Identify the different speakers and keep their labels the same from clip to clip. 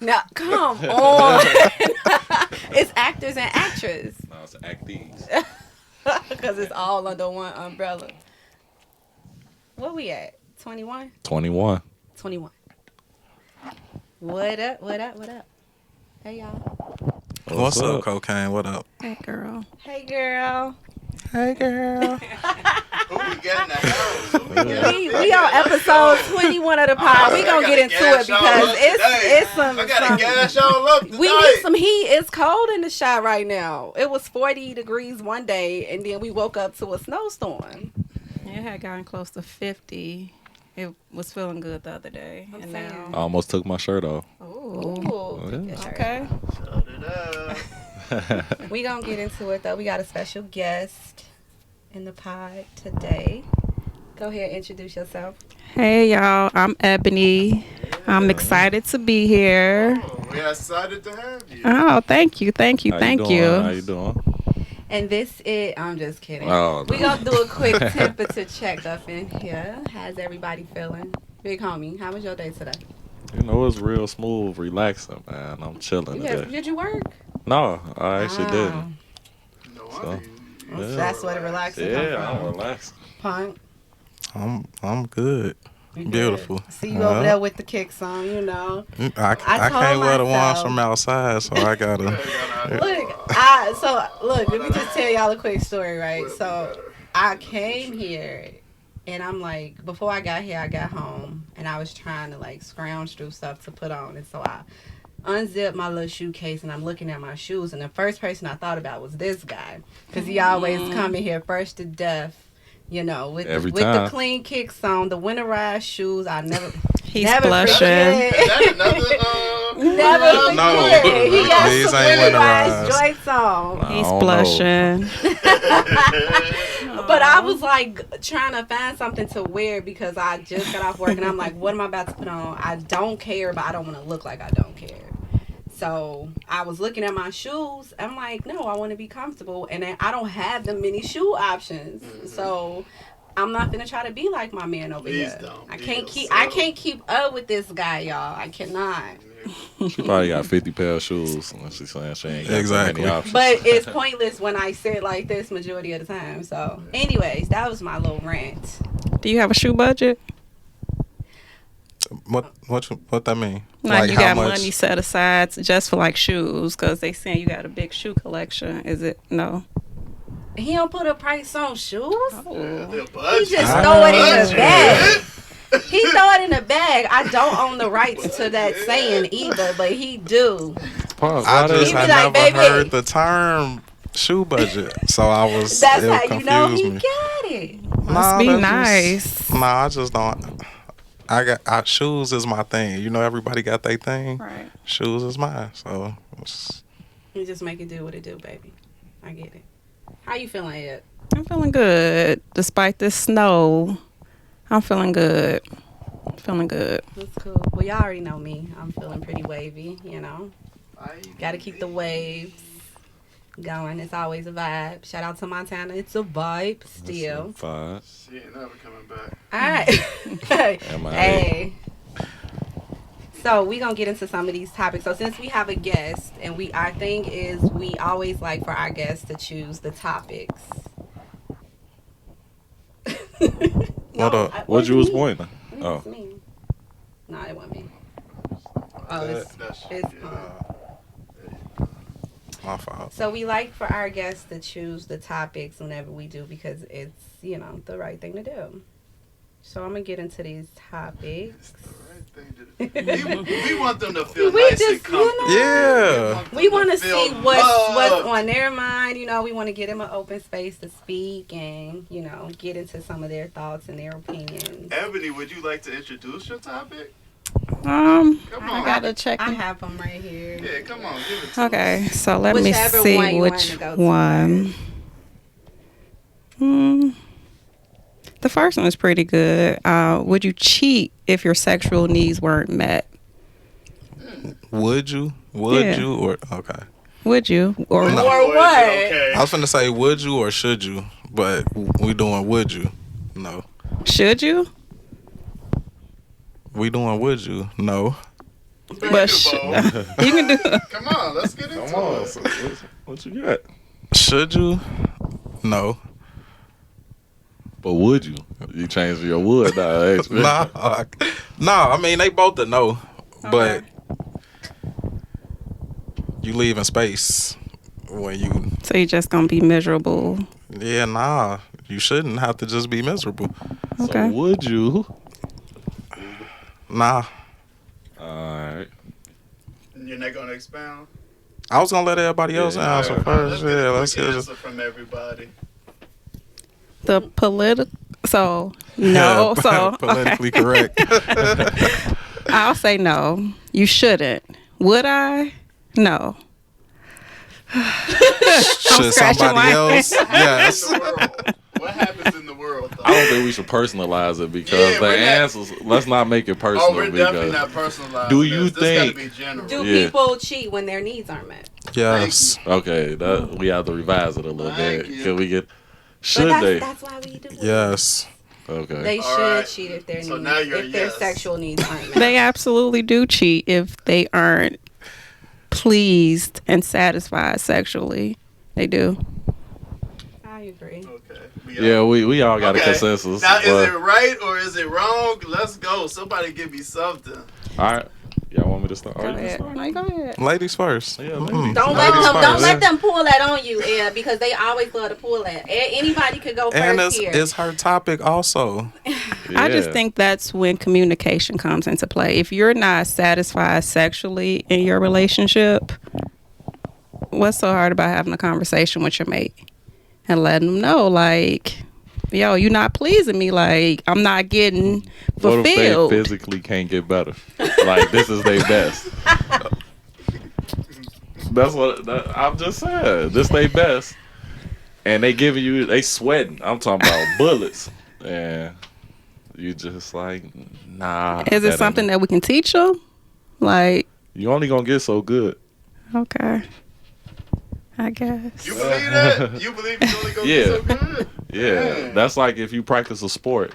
Speaker 1: No, come on. It's actors and actresses.
Speaker 2: No, it's actors.
Speaker 1: Because it's all under one umbrella. What we at? 21?
Speaker 2: 21.
Speaker 1: 21. What up? What up? What up? Hey, y'all.
Speaker 3: What's up, Cocaine? What up?
Speaker 4: Hey, girl.
Speaker 1: Hey, girl.
Speaker 3: Hey, girl.
Speaker 5: Who we got in the house? Who we got?
Speaker 1: We on episode 21 of the pod. We gonna get into it because it's some.
Speaker 5: I gotta gas y'all up tonight.
Speaker 1: We need some heat. It's cold in the shop right now. It was 40 degrees one day, and then we woke up to a snowstorm.
Speaker 4: It had gotten close to 50. It was feeling good the other day.
Speaker 1: I'm
Speaker 4: and
Speaker 1: saying.
Speaker 2: I
Speaker 4: now.
Speaker 2: almost took my shirt off.
Speaker 1: Ooh.
Speaker 2: Yeah.
Speaker 4: Okay.
Speaker 5: Shut it up.
Speaker 1: We gonna get into it though. We got a special guest in the pod today. Go ahead, introduce yourself.
Speaker 4: Hey, y'all. I'm Ebony. I'm excited to be here.
Speaker 5: Oh, we're excited to have you.
Speaker 4: Oh, thank you. Thank you. Thank
Speaker 2: How
Speaker 4: you.
Speaker 2: you doing?
Speaker 1: And this is, I'm just kidding.
Speaker 2: Oh,
Speaker 1: We
Speaker 2: no.
Speaker 1: gonna do a quick temperature check up in here. How's everybody feeling? Big homie, how was your day today?
Speaker 2: You know, it's real smooth, relaxing, man. I'm chilling today.
Speaker 1: Did you work?
Speaker 2: No, I actually didn't.
Speaker 5: No
Speaker 2: So,
Speaker 5: wonder
Speaker 2: yeah.
Speaker 1: That's where the relaxing
Speaker 2: Yeah,
Speaker 1: come
Speaker 2: I'm
Speaker 1: from.
Speaker 2: relaxing.
Speaker 1: Punk.
Speaker 3: I'm good.
Speaker 1: You good?
Speaker 3: Beautiful.
Speaker 1: See you over there with the kicks on, you know.
Speaker 3: I
Speaker 1: told
Speaker 3: can't wear the ones
Speaker 1: myself-
Speaker 3: from outside, so I gotta.
Speaker 1: Look, let me just tell y'all a quick story, right? So I came here and I'm like, before I got here, I got home and I was trying to like scrounge through stuff to put on. And so I unzipped my little shoe case and I'm looking at my shoes. And the first person I thought about was this guy. Because he always come in here first to death. You know, with
Speaker 2: Every
Speaker 1: the
Speaker 2: time.
Speaker 1: clean kicks on, the winterized shoes, I never
Speaker 4: He's
Speaker 1: never
Speaker 4: blushing.
Speaker 1: forget.
Speaker 5: Is that another?
Speaker 1: Never forget.
Speaker 3: No.
Speaker 1: He got
Speaker 3: These
Speaker 1: some
Speaker 3: ain't
Speaker 1: winterized
Speaker 3: winterized.
Speaker 1: joints on.
Speaker 2: I
Speaker 4: He's
Speaker 2: don't
Speaker 4: blushing.
Speaker 1: But I was like trying to find something to wear because I just got off work and I'm like, what am I about to put on? I don't care, but I don't want to look like I don't care. So I was looking at my shoes. I'm like, no, I want to be comfortable, and then I don't have the many shoe options. So I'm not gonna try to be like my man over
Speaker 5: Please
Speaker 1: here.
Speaker 5: don't
Speaker 1: I
Speaker 5: be
Speaker 1: can't keep.
Speaker 5: yourself.
Speaker 1: I can't keep up with this guy, y'all. I cannot.
Speaker 2: She probably got 50 pair of shoes. And she's saying she ain't got so
Speaker 3: Exactly.
Speaker 2: many options.
Speaker 1: But it's pointless when I say it like this majority of the time. So, anyways, that was my little rant.
Speaker 4: Do you have a shoe budget?
Speaker 3: What that mean?
Speaker 4: Like you
Speaker 3: how
Speaker 4: got
Speaker 3: much?
Speaker 4: money set aside just for like shoes because they saying you got a big shoe collection. Is it? No.
Speaker 1: He don't put a price on shoes.
Speaker 5: The
Speaker 1: He
Speaker 5: budget.
Speaker 1: just
Speaker 3: Ah.
Speaker 1: throw it in the
Speaker 5: Budget.
Speaker 1: bag. He throw it in the bag. I don't own the rights to that saying either, but he do.
Speaker 2: Pause.
Speaker 3: I
Speaker 2: Why
Speaker 3: just
Speaker 1: He be
Speaker 3: I
Speaker 1: like,
Speaker 3: never
Speaker 1: "Baby."
Speaker 3: heard the term shoe budget, so I was.
Speaker 1: That's
Speaker 3: it
Speaker 1: how you know
Speaker 3: confused
Speaker 1: he
Speaker 3: me.
Speaker 1: got it.
Speaker 4: Must be
Speaker 3: that's
Speaker 4: nice.
Speaker 3: Just, I just don't. Shoes is my thing. You know, everybody got their thing.
Speaker 4: Right.
Speaker 3: Shoes is mine. So it's-
Speaker 1: You just make it do what it do, baby. I get it. How you feeling, Ed?
Speaker 4: I'm feeling good despite this snow. I'm feeling good. Feeling good.
Speaker 1: That's cool. Well, y'all already know me. I'm feeling pretty wavy, you know. Got to keep the waves going. It's always a vibe. Shout out to Montana. It's a vibe still.
Speaker 2: Five.
Speaker 5: She ain't never coming back.
Speaker 1: All right.
Speaker 2: MIA.
Speaker 1: Hey. So we gonna get into some of these topics. So since we have a guest, and our thing is we always like for our guests to choose the topics.
Speaker 3: What up?
Speaker 2: What you was
Speaker 1: me?
Speaker 2: pointing?
Speaker 1: It's
Speaker 2: Oh.
Speaker 1: me. No, it wasn't me. Oh, it's
Speaker 5: That's
Speaker 3: my fault.
Speaker 1: So we like for our guests to choose the topics whenever we do because it's, you know, the right thing to do. So I'm going to get into these topics.
Speaker 5: we want them to feel
Speaker 1: We
Speaker 5: nice
Speaker 1: just,
Speaker 5: and comfortable.
Speaker 3: Yeah.
Speaker 1: We want to
Speaker 5: feel
Speaker 1: see what's
Speaker 5: loved.
Speaker 1: on their mind. You know, we want to give them an open space to speak and, you know, get into some of their thoughts and their opinions.
Speaker 5: Ebony, would you like to introduce your topic?
Speaker 4: Come
Speaker 5: Come
Speaker 4: I
Speaker 5: on.
Speaker 4: gotta check.
Speaker 1: I have them right here.
Speaker 5: Yeah, come on, give it to
Speaker 4: Okay,
Speaker 5: us.
Speaker 4: so let me
Speaker 1: Whichever
Speaker 4: see
Speaker 1: one you want
Speaker 4: which
Speaker 1: to go to
Speaker 4: one. The first one is pretty good. Would you cheat if your sexual needs weren't met?
Speaker 3: Would you? Would
Speaker 4: Yeah.
Speaker 3: you? Or okay.
Speaker 4: Would you? Or
Speaker 3: No.
Speaker 1: Or
Speaker 5: Or is it
Speaker 1: what?
Speaker 5: okay?
Speaker 3: I was finna say would you or should you, but we doing would you? No.
Speaker 4: should you?
Speaker 3: We doing would you? No.
Speaker 4: But you can do.
Speaker 5: Come on, let's get into
Speaker 2: Come on.
Speaker 5: it.
Speaker 2: So what you got?
Speaker 3: Should you? No.
Speaker 2: But would you? You changed your would now, ain't you?
Speaker 3: Nah. Nah, I mean, they both a no. But you leave in space when you...
Speaker 4: So you're just gonna be miserable.
Speaker 3: Yeah, nah. You shouldn't have to just be miserable.
Speaker 2: So
Speaker 4: Okay.
Speaker 2: would you?
Speaker 3: Nah.
Speaker 2: Alright.
Speaker 5: You're not gonna expound.
Speaker 3: I was gonna let everybody else
Speaker 2: Yeah,
Speaker 3: answer
Speaker 2: alright.
Speaker 3: first.
Speaker 5: Let's get
Speaker 3: Yeah,
Speaker 5: a
Speaker 3: let's
Speaker 5: quick
Speaker 3: get
Speaker 5: answer from everybody.
Speaker 4: The political. So no.
Speaker 3: Yeah,
Speaker 4: So
Speaker 3: politically
Speaker 4: okay.
Speaker 3: correct.
Speaker 4: I'll say no. You shouldn't. Would I? No.
Speaker 3: Should
Speaker 4: scratching
Speaker 3: somebody
Speaker 4: my
Speaker 3: else?
Speaker 4: head.
Speaker 3: Yes.
Speaker 5: In the world. What happens in the world, though?
Speaker 2: I don't think we should personalize it because
Speaker 5: Yeah,
Speaker 2: the
Speaker 5: we're not-
Speaker 2: answers. Let's not make it personal.
Speaker 5: Oh, we're definitely
Speaker 2: because
Speaker 5: not personalized.
Speaker 2: Do you
Speaker 5: This
Speaker 2: think-
Speaker 5: gotta be general.
Speaker 1: Do
Speaker 2: Yeah.
Speaker 1: people cheat when their needs aren't met?
Speaker 3: Yes.
Speaker 2: okay, that we have to revise it a little
Speaker 5: Thank
Speaker 2: bit.
Speaker 5: you.
Speaker 2: Can we get?
Speaker 1: But
Speaker 2: Should they?
Speaker 1: that's why we do it.
Speaker 3: Yes.
Speaker 2: Okay.
Speaker 1: They
Speaker 5: All
Speaker 1: should
Speaker 5: right.
Speaker 1: cheat if their
Speaker 5: So
Speaker 1: needs,
Speaker 5: now you're a
Speaker 1: if their
Speaker 5: yes.
Speaker 1: sexual needs aren't met.
Speaker 4: They absolutely do cheat if they aren't pleased and satisfied sexually. They do.
Speaker 1: I agree.
Speaker 5: Okay.
Speaker 2: Yeah, we all got a
Speaker 5: Okay.
Speaker 2: consensus.
Speaker 5: Now, is
Speaker 2: but-
Speaker 5: it right or is it wrong? Let's go. Somebody give me something.
Speaker 2: all right. Y'all want me to start?
Speaker 4: Go
Speaker 2: Or you can
Speaker 4: ahead.
Speaker 2: start?
Speaker 4: No, go ahead.
Speaker 3: Ladies first.
Speaker 2: Yeah,
Speaker 3: Mm-mm.
Speaker 2: ladies.
Speaker 1: Don't
Speaker 5: Ladies
Speaker 1: let
Speaker 5: first.
Speaker 1: them pull that on you, because they always love to pull that. Anybody could go
Speaker 3: And
Speaker 1: first here.
Speaker 3: it's her topic also.
Speaker 4: I just
Speaker 2: Yeah.
Speaker 4: think that's when communication comes into play. If you're not satisfied sexually in your relationship, what's so hard about having a conversation with your mate and letting them know, like, yo, you're not pleasing me. Like, I'm not getting
Speaker 2: What if they
Speaker 4: fulfilled.
Speaker 2: physically can't get better? Like this is their best. That's what I'm just saying. This they best, and they giving you, they sweating. I'm talking about bullets, and you just like, nah.
Speaker 4: Is it something that we can teach them? Like,
Speaker 2: you only gonna get so good?
Speaker 4: okay, I guess.
Speaker 5: You believe that? You believe you only gonna
Speaker 2: Yeah.
Speaker 5: get so good?
Speaker 2: Yeah,
Speaker 5: Dang.
Speaker 2: that's like if you practice a sport,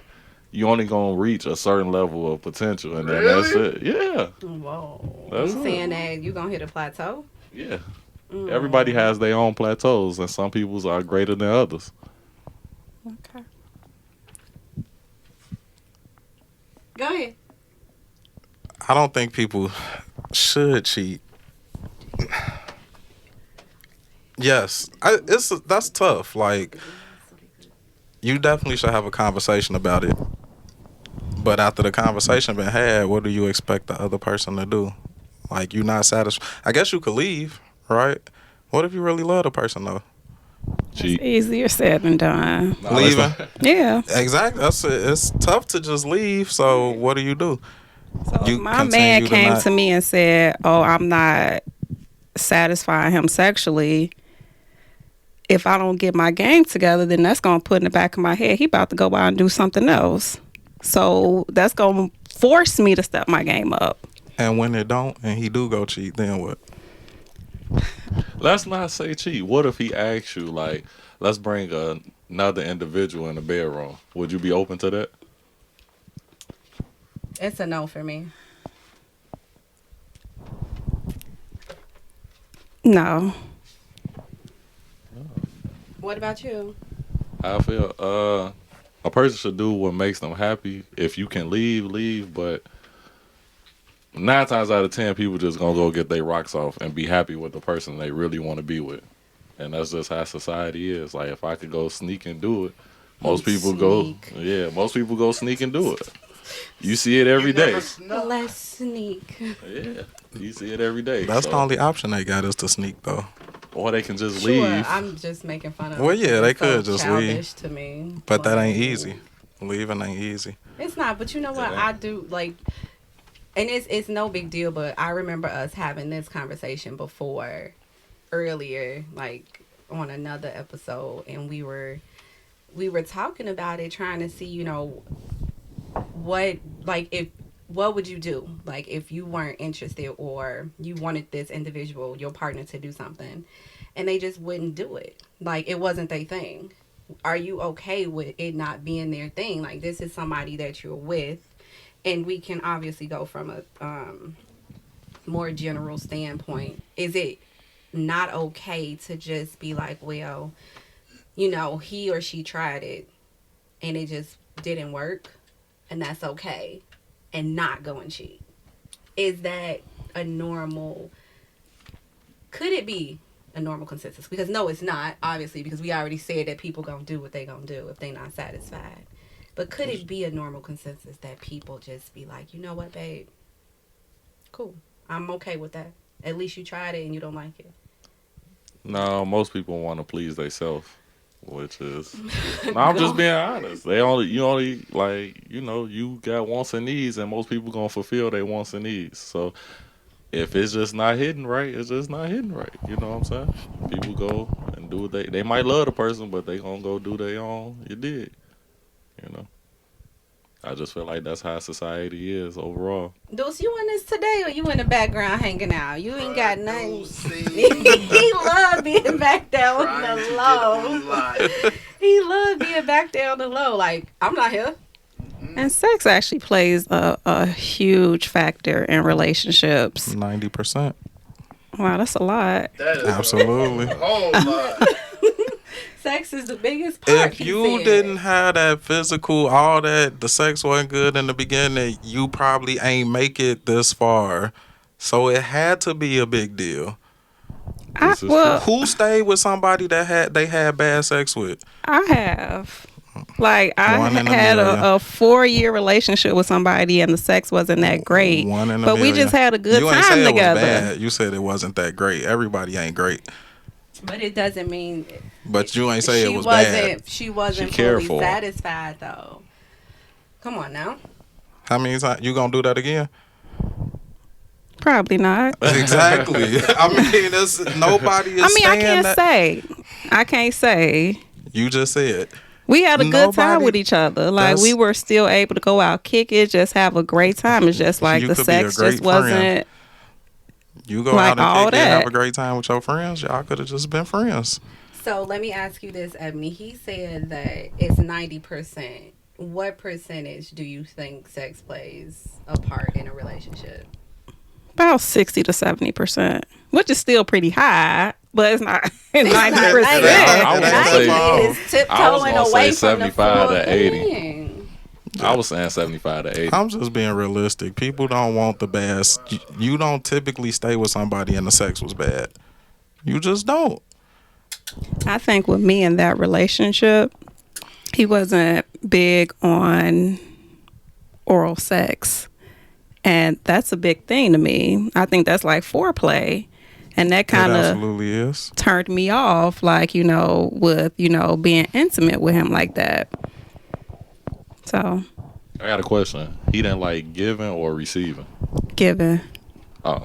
Speaker 2: you only gonna reach a certain level of potential, and then
Speaker 5: Really?
Speaker 2: that's it. Yeah,
Speaker 1: Whoa.
Speaker 2: That's
Speaker 1: You
Speaker 2: it.
Speaker 1: saying that you gonna hit a plateau?
Speaker 2: yeah.
Speaker 1: Mm.
Speaker 2: Everybody has their own plateaus, and some people's are greater than others.
Speaker 4: Okay.
Speaker 1: Go ahead.
Speaker 3: I don't think people should cheat. Yes, that's tough. Like, you definitely should have a conversation about it. But after the conversation been had, what do you expect the other person to do? Like, you not satisfied. I guess you could leave, right? What if you really love the person though?
Speaker 2: Cheat.
Speaker 4: Easier said than done.
Speaker 2: No,
Speaker 3: Leaving.
Speaker 2: it's not.
Speaker 4: Yeah.
Speaker 3: Exactly. That's it. It's tough to just leave. So what do?
Speaker 4: So
Speaker 3: You
Speaker 4: if my
Speaker 3: continue
Speaker 4: man
Speaker 3: to
Speaker 4: came
Speaker 3: not-
Speaker 4: to me and said, "Oh, I'm not satisfying him sexually. If I don't get my game together, then that's gonna put in the back of my head he about to go out and do something else. So that's gonna force me to step my game up."
Speaker 3: And when it don't, and he do go cheat, then what?
Speaker 2: Let's not say cheat. What if he asks you, like, let's bring another individual in the bedroom? Would you be open to that?
Speaker 1: It's a no for me.
Speaker 4: No.
Speaker 1: What about you?
Speaker 2: I feel a person should do what makes them happy. If you can leave. But 9 times out of 10, people just gonna go get their rocks off and be happy with the person they really want to be with. And that's just how society is. Like, if I could go sneak and do it, most people
Speaker 1: Sneak.
Speaker 2: most people go sneak and do it. You see it every
Speaker 5: You
Speaker 2: day.
Speaker 5: never snuck.
Speaker 1: Let's sneak.
Speaker 2: Yeah, you see it every day.
Speaker 3: That's
Speaker 2: So-
Speaker 3: the only option they got is to sneak though.
Speaker 2: Or they can just
Speaker 1: Sure,
Speaker 2: leave.
Speaker 1: I'm just making fun of.
Speaker 3: Well, yeah, they
Speaker 1: it's so
Speaker 3: could just leave.
Speaker 1: childish to me,
Speaker 3: But that ain't easy. Leaving ain't easy.
Speaker 1: It's not, but you know what?
Speaker 2: It
Speaker 1: I
Speaker 2: ain't.
Speaker 1: do like, and it's no big deal. But I remember us having this conversation before, earlier, like on another episode, and we were talking about it, trying to see, what would you do, like if you weren't interested or you wanted this individual, your partner, to do something, and they just wouldn't do it. Like it wasn't their thing. Are you okay with it not being their thing? Like, this is somebody that you're with, and we can obviously go from more general standpoint, is it not okay to just be like, well, he or she tried it and it just didn't work, and that's okay, and not go and cheat? Is that a normal? Could it be a normal consensus? Because no, it's not, obviously, because we already said that people gonna do what they gonna do if they not satisfied. But could it be a normal consensus that people just be like, you know what, babe? Cool. I'm okay with that. At least you tried it and you don't like it.
Speaker 2: No, most people want to please themselves, which is. No, I'm just being honest. You got wants and needs, and most people gonna fulfill their wants and needs. So if it's just not hitting right, it's just not hitting right. You know what I'm saying? People go and do what they might love the person, but they gonna go do their own. You did. You know. I just feel like that's how society is overall.
Speaker 1: Deuce, you in this today or you in the background hanging out? You ain't got nothing. He love being back there on the low. He love being back there on the low. Like, I'm not here.
Speaker 4: And sex actually plays a huge factor in relationships.
Speaker 3: 90%.
Speaker 4: Wow, that's a lot.
Speaker 5: That is
Speaker 3: Absolutely.
Speaker 5: a whole lot.
Speaker 1: Sex is the biggest part.
Speaker 3: If you didn't have that physical, all that, the sex wasn't good in the beginning, you probably ain't make it this far. So it had to be a big deal. Who stayed with somebody that they had bad sex with?
Speaker 4: I have. Like, I
Speaker 3: One in a
Speaker 4: had
Speaker 3: million.
Speaker 4: a 4-year relationship with somebody and the sex wasn't that great.
Speaker 3: One in a
Speaker 4: but we
Speaker 3: million.
Speaker 4: just had a good
Speaker 3: You ain't
Speaker 4: time
Speaker 3: say
Speaker 4: together.
Speaker 3: It was bad. You said it wasn't that great. Everybody ain't great.
Speaker 1: But it doesn't mean.
Speaker 3: But you ain't say it was bad.
Speaker 1: She wasn't
Speaker 2: She cared
Speaker 1: fully
Speaker 2: for him.
Speaker 1: satisfied, though. Come on now.
Speaker 3: How many times you gonna do that again?
Speaker 4: Probably not.
Speaker 3: Exactly. I mean, nobody is.
Speaker 4: I can't say.
Speaker 3: You just said.
Speaker 4: We had a good time
Speaker 3: Nobody-
Speaker 4: with each other. Like, we were still able to go out, kick it, just have a great time. It's just like
Speaker 3: You
Speaker 4: the
Speaker 3: could be a
Speaker 4: sex
Speaker 3: great
Speaker 4: just wasn't.
Speaker 3: friend. You go
Speaker 4: Like
Speaker 3: out and
Speaker 4: all
Speaker 3: kick it and
Speaker 4: that.
Speaker 3: have a great time with your friends. Y'all could have just been friends.
Speaker 1: So let me ask you this, Ebony. He said that it's 90%. What percentage do you think sex plays a part in a relationship?
Speaker 4: About 60 to 70%, which is still pretty high, but it's not 90%.
Speaker 2: I was gonna say-
Speaker 1: 90 is tiptoeing
Speaker 2: gonna
Speaker 1: away
Speaker 2: say
Speaker 1: from the
Speaker 2: 75
Speaker 1: full
Speaker 2: to 80.
Speaker 1: thing.
Speaker 2: I was saying 75 to 80.
Speaker 3: I'm just being realistic. People don't want the best. You don't typically stay with somebody and the sex was bad. You just don't.
Speaker 4: I think with me in that relationship, he wasn't big on oral sex. And that's a big thing to me. I think that's like foreplay. And that kind
Speaker 3: It
Speaker 4: of
Speaker 3: absolutely is.
Speaker 4: turned me off, like, with, being intimate with him like that. So,
Speaker 2: I got a question. He didn't like giving or receiving?
Speaker 4: giving.
Speaker 2: Oh.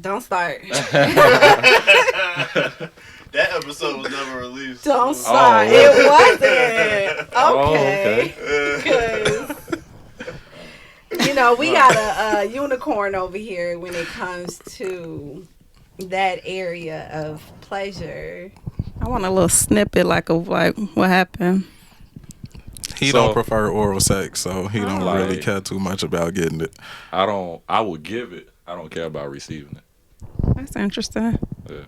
Speaker 1: Don't start.
Speaker 5: That episode was never released.
Speaker 1: Don't start.
Speaker 2: Oh.
Speaker 1: It wasn't.
Speaker 2: Oh,
Speaker 1: Okay. Because, we got a unicorn over here when it comes to that area of pleasure.
Speaker 4: I want a little snippet of what happened.
Speaker 3: He don't prefer oral sex, so he don't
Speaker 2: Like-
Speaker 3: really care too much about getting it.
Speaker 2: I would give it. I don't care about receiving it.
Speaker 4: That's interesting.
Speaker 2: Yeah.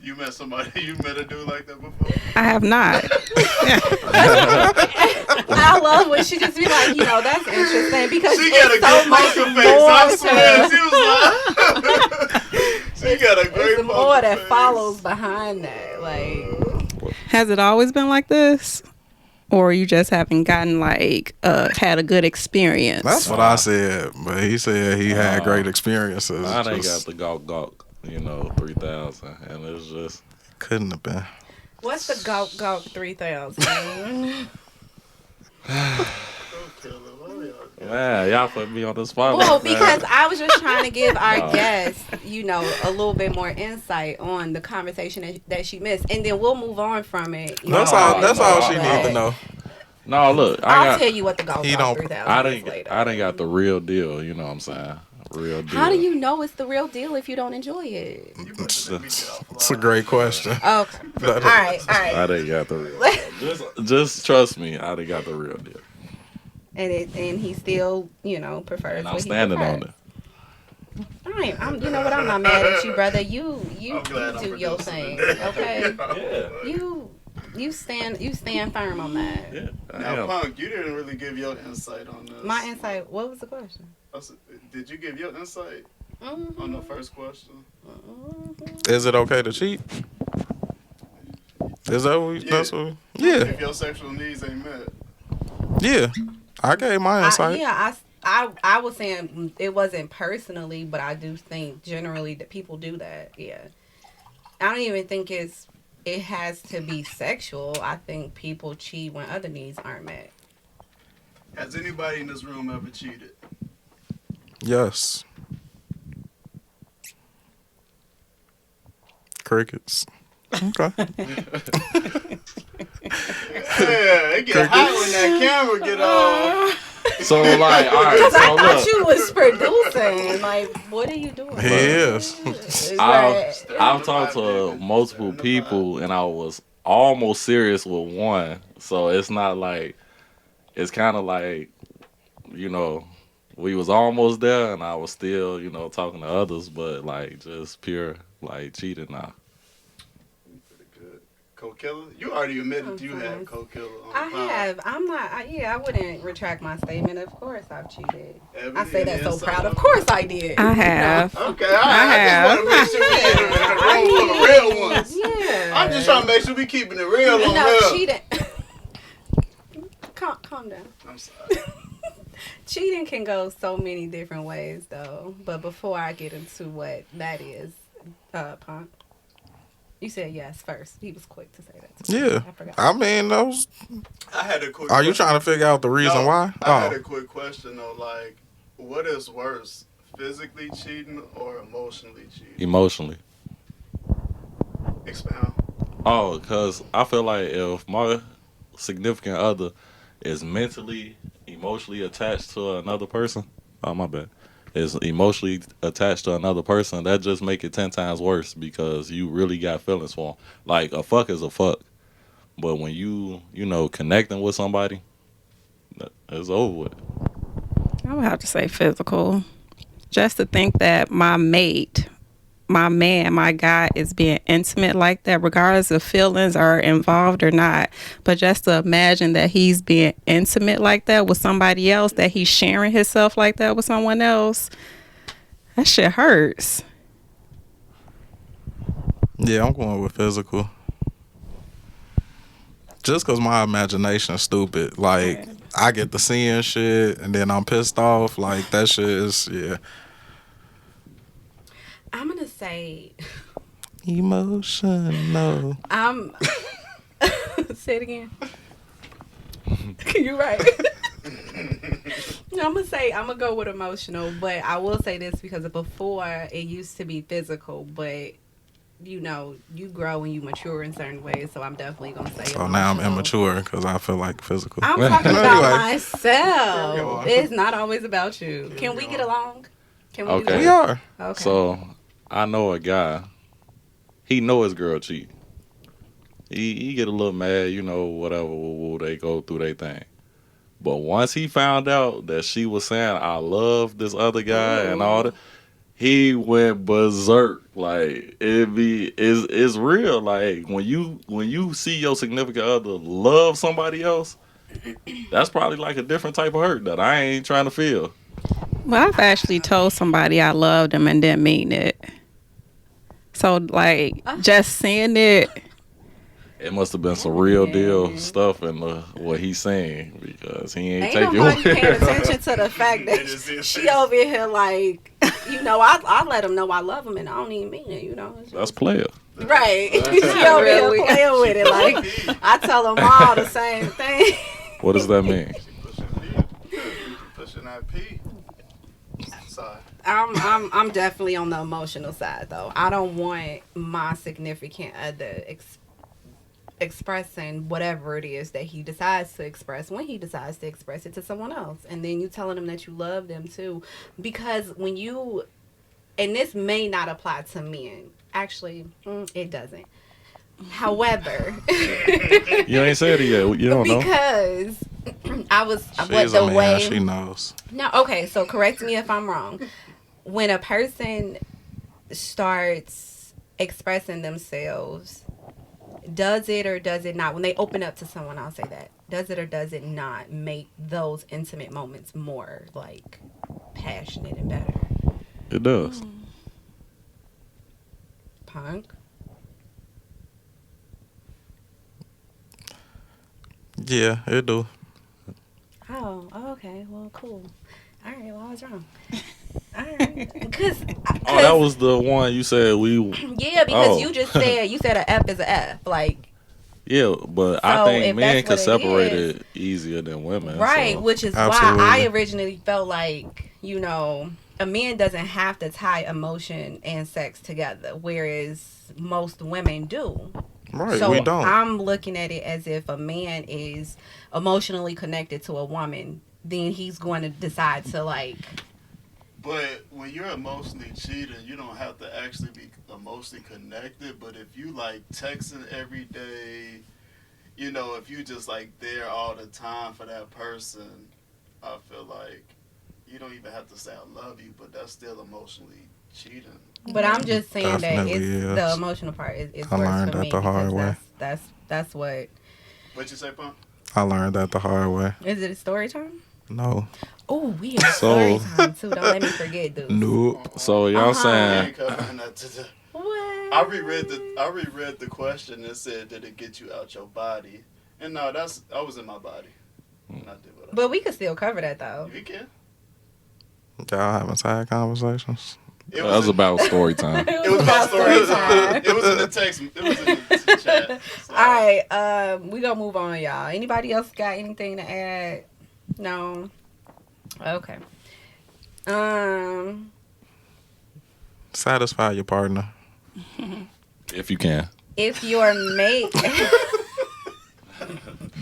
Speaker 5: You met a dude like that before?
Speaker 4: I have not.
Speaker 1: I love when she just be like, that's interesting because
Speaker 5: She got a
Speaker 1: it's
Speaker 5: good
Speaker 1: so much
Speaker 5: poker face. I
Speaker 1: more
Speaker 5: swear.
Speaker 1: to,
Speaker 5: She got a great
Speaker 1: it's more
Speaker 5: poker
Speaker 1: that
Speaker 5: face.
Speaker 1: follows behind that. Like,
Speaker 4: Has it always been like this? Or you just haven't gotten had a good experience?
Speaker 3: That's what I said, but he said he had great experiences.
Speaker 2: I ain't got
Speaker 3: Just
Speaker 2: the gawk, 3,000, and it's just.
Speaker 3: couldn't have been.
Speaker 1: what's the Gawk 3000?
Speaker 2: Man, y'all put me on the spot.
Speaker 1: Well,
Speaker 2: like that.
Speaker 1: because I was just trying to give our guests, a little bit more insight on the conversation that she missed, and then we'll move on from it.
Speaker 3: That's
Speaker 2: No,
Speaker 3: all. That's
Speaker 2: no,
Speaker 3: all she
Speaker 2: no.
Speaker 3: need to know.
Speaker 2: No, look,
Speaker 1: I'll tell you what the Gawk
Speaker 3: He don't-
Speaker 1: 3000
Speaker 2: I
Speaker 1: is
Speaker 2: didn't.
Speaker 1: later.
Speaker 2: I didn't got the real deal. You know what I'm saying? Real deal.
Speaker 1: How do you know it's the real deal if you don't enjoy it?
Speaker 3: It's a great question.
Speaker 1: Okay. All right.
Speaker 2: I didn't got the real deal. Just trust me. I didn't got the real deal.
Speaker 1: and he still, prefers
Speaker 2: And I'm
Speaker 1: what he
Speaker 2: standing
Speaker 1: prefers.
Speaker 2: on it.
Speaker 1: You know what? I'm not mad at you, brother. You
Speaker 5: I'm glad I'm
Speaker 1: do your
Speaker 5: producing
Speaker 1: thing,
Speaker 5: today.
Speaker 1: okay?
Speaker 2: Yeah.
Speaker 1: You stand firm on that.
Speaker 2: Yeah.
Speaker 5: Now, Punk, you didn't really give your insight on this.
Speaker 1: My insight. What was the question?
Speaker 5: Did you give your insight
Speaker 1: Mm-hmm.
Speaker 5: on the first question?
Speaker 1: Mm-hmm.
Speaker 3: Is it okay to cheat? Is that what?
Speaker 5: Yeah.
Speaker 3: That's what? Yeah,
Speaker 5: If your sexual needs ain't met.
Speaker 3: yeah. I gave my insight.
Speaker 1: I was saying it wasn't personally, but I do think generally that people do that. Yeah, I don't even think it has to be sexual. I think people cheat when other needs aren't met.
Speaker 5: Has anybody in this room ever cheated?
Speaker 3: Yes. Crickets. Okay.
Speaker 5: Yeah, it get hot when that camera get on.
Speaker 2: So like, all right.
Speaker 1: Because I
Speaker 2: So
Speaker 1: thought
Speaker 2: look,
Speaker 1: you was producing. Like, what are you doing?
Speaker 3: He is.
Speaker 1: It's
Speaker 2: I've talked to multiple people, and I was almost serious with one. So it's not like, it's kind of like, we was almost there, and I was still, talking to others, but like just pure like cheating now.
Speaker 5: Pretty good. Coke killer? You already admitted you have coke killer on the
Speaker 1: I
Speaker 5: pod.
Speaker 1: have. I'm not. I wouldn't retract my statement. Of course, I've cheated.
Speaker 5: Ebony,
Speaker 1: I say that so
Speaker 5: inside
Speaker 1: proud. Of
Speaker 5: on-
Speaker 1: course, I did.
Speaker 4: I have.
Speaker 5: Okay, all right. I just want to make sure we in the room for the real ones.
Speaker 1: Yeah.
Speaker 5: I'm just trying to make sure we keeping it real on
Speaker 1: No,
Speaker 5: here.
Speaker 1: cheating. Calm down.
Speaker 5: I'm sorry.
Speaker 1: Cheating can go so many different ways, though. But before I get into what that is, Punk, you said yes first. He was quick to say that. To me.
Speaker 3: Yeah.
Speaker 1: I forgot.
Speaker 3: I mean, those.
Speaker 5: I had a quick
Speaker 3: Are you
Speaker 5: question.
Speaker 3: trying to figure out the reason
Speaker 5: No,
Speaker 3: why?
Speaker 5: I had
Speaker 3: Oh,
Speaker 5: a quick question though. Like, what is worse, physically cheating or emotionally cheating?
Speaker 2: Emotionally.
Speaker 5: Expound.
Speaker 2: Oh, because I feel like if my significant other is mentally, emotionally attached to another person, oh, my bad, is emotionally attached to another person, that just make it 10 times worse because you really got feelings for them. Like, a fuck is a fuck. But when connecting with somebody, it's over with.
Speaker 4: I would have to say physical. Just to think that my mate, my man, my guy is being intimate like that, regardless if feelings are involved or not. But just to imagine that he's being intimate like that with somebody else, that he's sharing himself like that with someone else, that shit hurts.
Speaker 3: yeah. I'm going with physical. Just because my imagination is stupid. Like, I get to seeing shit, and then I'm pissed off. Like, that shit is, yeah.
Speaker 1: I'm gonna say
Speaker 3: Emotional.
Speaker 1: I'm. Say it again. You're right. I'm gonna go with emotional, but I will say this because before it used to be physical, but you grow and you mature in certain ways, so I'm definitely gonna say
Speaker 3: So
Speaker 1: emotional.
Speaker 3: now I'm immature because I feel like physical.
Speaker 1: I'm talking about
Speaker 3: Anyway.
Speaker 1: myself. It's not always about you. Can we get along? Can we do
Speaker 2: Okay.
Speaker 1: that?
Speaker 3: We are.
Speaker 1: Okay.
Speaker 2: So, I know a guy, he know his girl cheat. He get a little mad, whatever, they go through their thing. But once he found out that she was saying, I love this other guy and all that, he went berserk. Like, it's real. Like, when you see your significant other love somebody else, that's probably like a different type of hurt that I ain't trying to feel.
Speaker 4: Well, I've actually told somebody I loved them and didn't mean it. So, like, just saying it.
Speaker 2: It must have been some real deal stuff in what he's saying because he ain't taking
Speaker 1: nobody paying
Speaker 2: it.
Speaker 1: attention to the fact that she over here like, I let him know I love him and I don't even mean it, It's
Speaker 2: That's
Speaker 1: just-
Speaker 2: player.
Speaker 1: right. She over here
Speaker 4: Really.
Speaker 1: playing with it. Like, I tell them all the same thing.
Speaker 2: What does that mean?
Speaker 5: Pushing that P. Sorry.
Speaker 1: I'm definitely on the emotional side though. I don't want my significant other expressing whatever it is that he decides to express when he decides to express it to someone else, and then you telling them that you love them too, because when you, and this may not apply to men, actually it doesn't, however
Speaker 2: You ain't said it yet. You don't know.
Speaker 1: because I was what
Speaker 3: She's
Speaker 1: the
Speaker 3: a man.
Speaker 1: way.
Speaker 3: She knows.
Speaker 1: No, okay. So correct me if I'm wrong. When a person starts expressing themselves, does it or does it not? When they open up to someone, I'll say that. Does it or does it not make those intimate moments more like passionate and better?
Speaker 2: It does.
Speaker 1: Punk.
Speaker 3: Yeah, it do.
Speaker 1: Oh, okay. Well, cool. All right. Well, I was wrong. All right. Because
Speaker 2: Oh, that was the one you said we.
Speaker 1: yeah, because
Speaker 2: Oh.
Speaker 1: you just said a F is a F. Like,
Speaker 2: Yeah, but I
Speaker 1: So,
Speaker 2: think
Speaker 1: if
Speaker 2: men
Speaker 1: that's
Speaker 2: can
Speaker 1: what it
Speaker 2: separate
Speaker 1: is-
Speaker 2: it easier than women.
Speaker 1: right,
Speaker 2: so.
Speaker 1: which is
Speaker 3: Absolutely.
Speaker 1: why I originally felt like, a man doesn't have to tie emotion and sex together, whereas most women do.
Speaker 3: Right,
Speaker 1: So
Speaker 3: we don't.
Speaker 1: I'm looking at it as if a man is emotionally connected to a woman, then he's going to decide to like.
Speaker 5: But when you're emotionally cheating, you don't have to actually be emotionally connected. But if you like texting every day, if you just like there all the time for that person, I feel like you don't even have to say I love you, but that's still emotionally cheating.
Speaker 1: But I'm just saying that
Speaker 3: Definitely
Speaker 1: it's
Speaker 3: is.
Speaker 1: the emotional part is
Speaker 3: I
Speaker 1: worse
Speaker 3: learned
Speaker 1: for
Speaker 3: that
Speaker 1: me
Speaker 3: the hard
Speaker 1: because
Speaker 3: way.
Speaker 1: that's what.
Speaker 5: What you say, Pump?
Speaker 3: I learned that the hard way.
Speaker 1: Is it a story time?
Speaker 3: No.
Speaker 1: Oh, we have
Speaker 2: So-
Speaker 1: story time too. Don't let me forget, dude.
Speaker 3: Nope.
Speaker 2: So y'all
Speaker 1: Uh-huh.
Speaker 2: saying
Speaker 5: Ain't covering that today.
Speaker 1: What?
Speaker 5: I reread the question and said, "Did it get you out your body?" And no, I was in my body. And I did what I
Speaker 1: But we could still cover that though.
Speaker 5: You can.
Speaker 3: Y'all having side conversations?
Speaker 5: It
Speaker 2: that was
Speaker 5: in-
Speaker 2: about story time?
Speaker 5: It was about story time. It was in the text. It was in the chat. So.
Speaker 1: All right, we gonna move on, y'all. Anybody else got anything to add? No. Okay.
Speaker 3: Satisfy your partner.
Speaker 2: If you can.
Speaker 1: If your mate,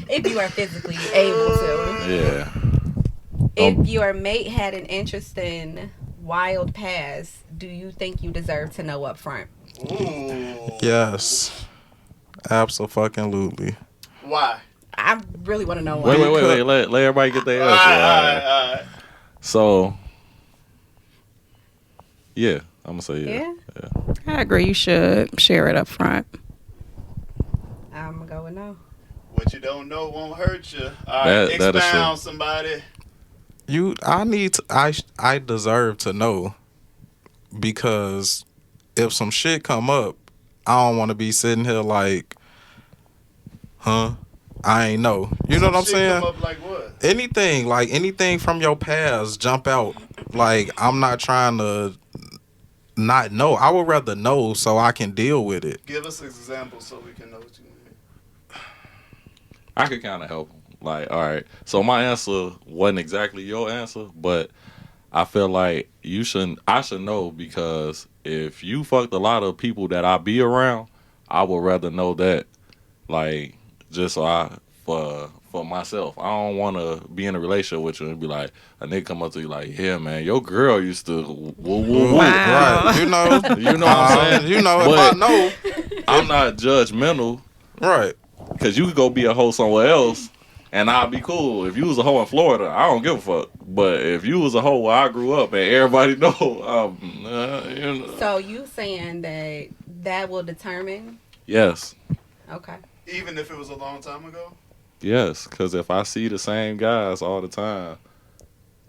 Speaker 1: if you are physically able to,
Speaker 2: Yeah.
Speaker 1: if your mate had an interesting, wild past, do you think you deserve to know up front?
Speaker 5: Ooh.
Speaker 3: Yes. Absolutely.
Speaker 5: Why?
Speaker 1: I really want to know why.
Speaker 2: Wait. Let everybody get their answer.
Speaker 5: All right.
Speaker 2: So, yeah, I'm gonna say yeah.
Speaker 1: Yeah?
Speaker 4: I agree. You should share it up front.
Speaker 1: I'm gonna go with no.
Speaker 5: What you don't know won't hurt you. All right,
Speaker 2: That is
Speaker 5: expound
Speaker 2: true.
Speaker 5: somebody.
Speaker 3: I deserve to know, because if some shit come up, I don't want to be sitting here like, I ain't know. You know what I'm
Speaker 5: Shit
Speaker 3: saying?
Speaker 5: Come up like what?
Speaker 3: Anything from your past jump out. Like, I'm not trying to not know. I would rather know so I can deal with it.
Speaker 5: Give us an example so we can know what you mean.
Speaker 2: I could kind of help him. Like, all right. So my answer wasn't exactly your answer, but I feel like I should know, because if you fucked a lot of people that I be around, I would rather know that. Like, just so for myself. I don't want to be in a relationship with you and be like, a nigga come up to you like, yeah, man, your girl used to woo woo woo.
Speaker 4: Wow.
Speaker 3: Right. You know.
Speaker 2: You know what I'm saying?
Speaker 3: You know, if
Speaker 2: But-
Speaker 3: I know.
Speaker 2: I'm not judgmental,
Speaker 3: Right.
Speaker 2: because you could go be a hoe somewhere else and I'll be cool. If you was a hoe in Florida, I don't give a fuck. But if you was a hoe where I grew up and everybody know, you know.
Speaker 1: So you saying that will determine?
Speaker 2: Yes.
Speaker 1: Okay.
Speaker 5: Even if it was a long time ago?
Speaker 2: Yes, because if I see the same guys all the time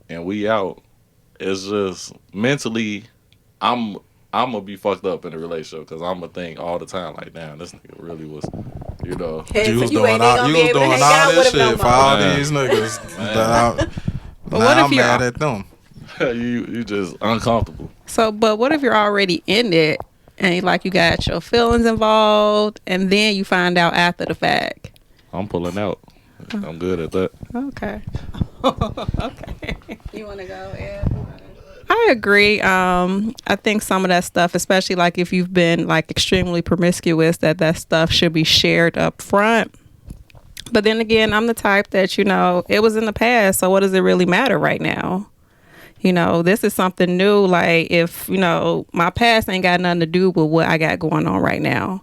Speaker 2: and we out, it's just mentally, I'm gonna be fucked up in a relationship, because I'm gonna think all the time like, damn, this nigga really was, you know.
Speaker 3: You was
Speaker 1: So
Speaker 3: doing
Speaker 1: ain't
Speaker 3: all,
Speaker 1: gonna
Speaker 3: you
Speaker 1: be
Speaker 3: was
Speaker 1: able to
Speaker 3: doing
Speaker 1: hang
Speaker 3: all
Speaker 1: out with
Speaker 3: this
Speaker 1: him no
Speaker 3: shit for
Speaker 1: more.
Speaker 3: all
Speaker 2: Man.
Speaker 3: these niggas.
Speaker 2: Man.
Speaker 4: But
Speaker 3: Now
Speaker 4: what if
Speaker 3: I'm
Speaker 4: you're-
Speaker 3: mad at them.
Speaker 2: you just uncomfortable.
Speaker 4: So, but what if you're already in it and like you got your feelings involved, and then you find out after the fact?
Speaker 2: I'm pulling out. I'm good at that.
Speaker 4: Okay. Okay.
Speaker 1: You want to go? Yeah.
Speaker 4: I agree. I think some of that stuff, especially like if you've been like extremely promiscuous, that stuff should be shared up front. But then again, I'm the type that, it was in the past, so what does it really matter right now? This is something new. Like, if, my past ain't got nothing to do with what I got going on right now.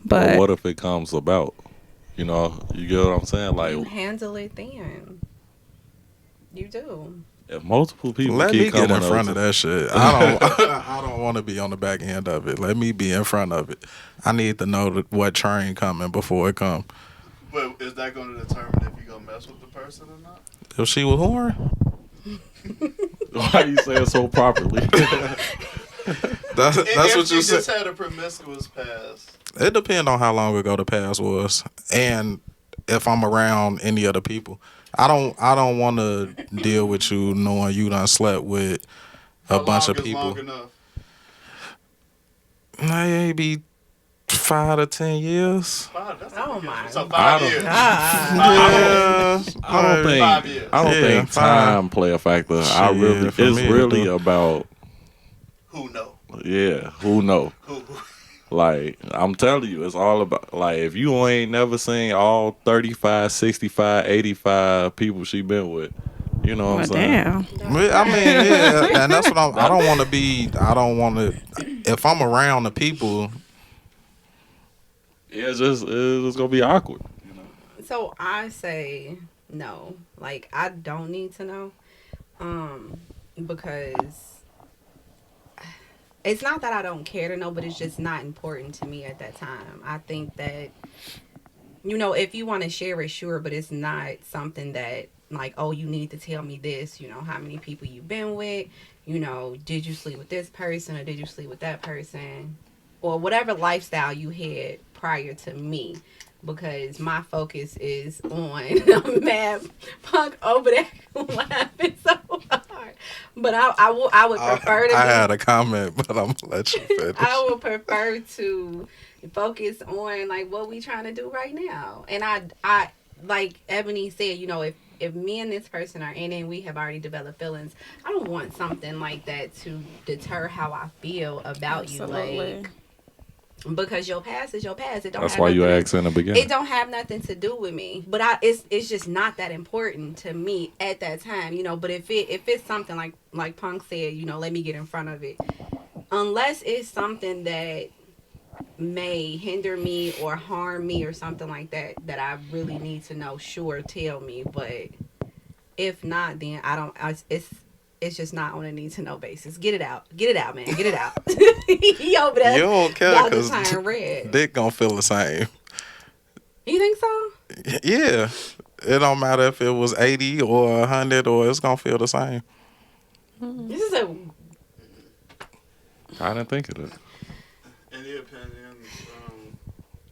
Speaker 4: But
Speaker 2: what if it comes about? You know, you get what I'm saying?
Speaker 1: You
Speaker 2: Like,
Speaker 1: handle it then. You do.
Speaker 2: if multiple people
Speaker 3: Let me
Speaker 2: keep
Speaker 3: get
Speaker 2: coming
Speaker 3: in front
Speaker 2: up
Speaker 3: of
Speaker 2: to,
Speaker 3: that shit. I don't want to be on the back end of it. Let me be in front of it. I need to know what train coming before it come.
Speaker 5: But is that going to determine if you gonna mess with the person or not?
Speaker 3: If she was horn,
Speaker 2: why you say it so properly?
Speaker 3: that's
Speaker 5: If
Speaker 3: what
Speaker 5: she
Speaker 3: you
Speaker 5: just
Speaker 3: said.
Speaker 5: had a promiscuous past.
Speaker 3: It depends on how long ago the past was, and if I'm around any other people. I don't want to deal with you knowing you done slept with a
Speaker 5: How
Speaker 3: bunch
Speaker 5: long
Speaker 3: of
Speaker 5: is long
Speaker 3: people.
Speaker 5: enough?
Speaker 3: Maybe 5 to 10 years.
Speaker 5: That's
Speaker 1: Oh
Speaker 5: a good
Speaker 1: my
Speaker 5: guess. So
Speaker 2: I
Speaker 5: 5
Speaker 2: don't-
Speaker 5: years.
Speaker 1: God.
Speaker 2: I don't think
Speaker 5: 5 years.
Speaker 2: I don't
Speaker 3: Yeah,
Speaker 2: think
Speaker 3: 5.
Speaker 2: time play a factor. I
Speaker 3: Shit,
Speaker 2: really
Speaker 3: for
Speaker 2: it's
Speaker 3: me, it
Speaker 2: really
Speaker 3: do.
Speaker 2: about
Speaker 5: Who know?
Speaker 2: who know.
Speaker 5: Who?
Speaker 2: Like, I'm telling you, it's all about, like, if you ain't never seen all 35, 65, 85 people she been with, you know what
Speaker 4: Well,
Speaker 2: I'm saying?
Speaker 4: damn.
Speaker 3: I mean, yeah, and that's what I don't want to be. I don't want to. If I'm around the people,
Speaker 2: Yeah, it's just gonna be awkward. You know?
Speaker 1: So I say no. Like I don't need to know. Because it's not that I don't care to know, but it's just not important to me at that time. I think that if you want to share it, sure, but it's not something that like, oh, you need to tell me this, how many people you've been with, did you sleep with this person or did you sleep with that person? Or whatever lifestyle you had prior to me. Because my focus is on mad punk over there laughing so hard. But I would prefer to
Speaker 3: I had a comment, but I'm gonna let you finish.
Speaker 1: I would prefer to focus on like what we trying to do right now. And I like Ebony said, if me and this person are in it and we have already developed feelings, I don't want something like that to deter how I feel about
Speaker 4: Absolutely.
Speaker 1: you. Like, because your past is your past. It don't
Speaker 2: That's
Speaker 1: have
Speaker 2: why you
Speaker 1: nothing
Speaker 2: asked in the beginning.
Speaker 1: it don't have nothing to do with me, but it's just not that important to me at that time, But if it's something like Punk said, let me get in front of it. Unless it's something that may hinder me or harm me or something like that I really need to know. Sure, tell me. But if not, then I don't. It's just not on a need to know basis. Get it out, man. Get it out. He over there.
Speaker 3: You don't care
Speaker 1: about to
Speaker 3: because
Speaker 1: turn red.
Speaker 3: Dick gonna feel the same.
Speaker 1: You think so?
Speaker 3: Yeah, it don't matter if it was 80 or 100 or it's gonna feel the same.
Speaker 1: This is a
Speaker 2: I didn't think of it.
Speaker 5: Any opinions?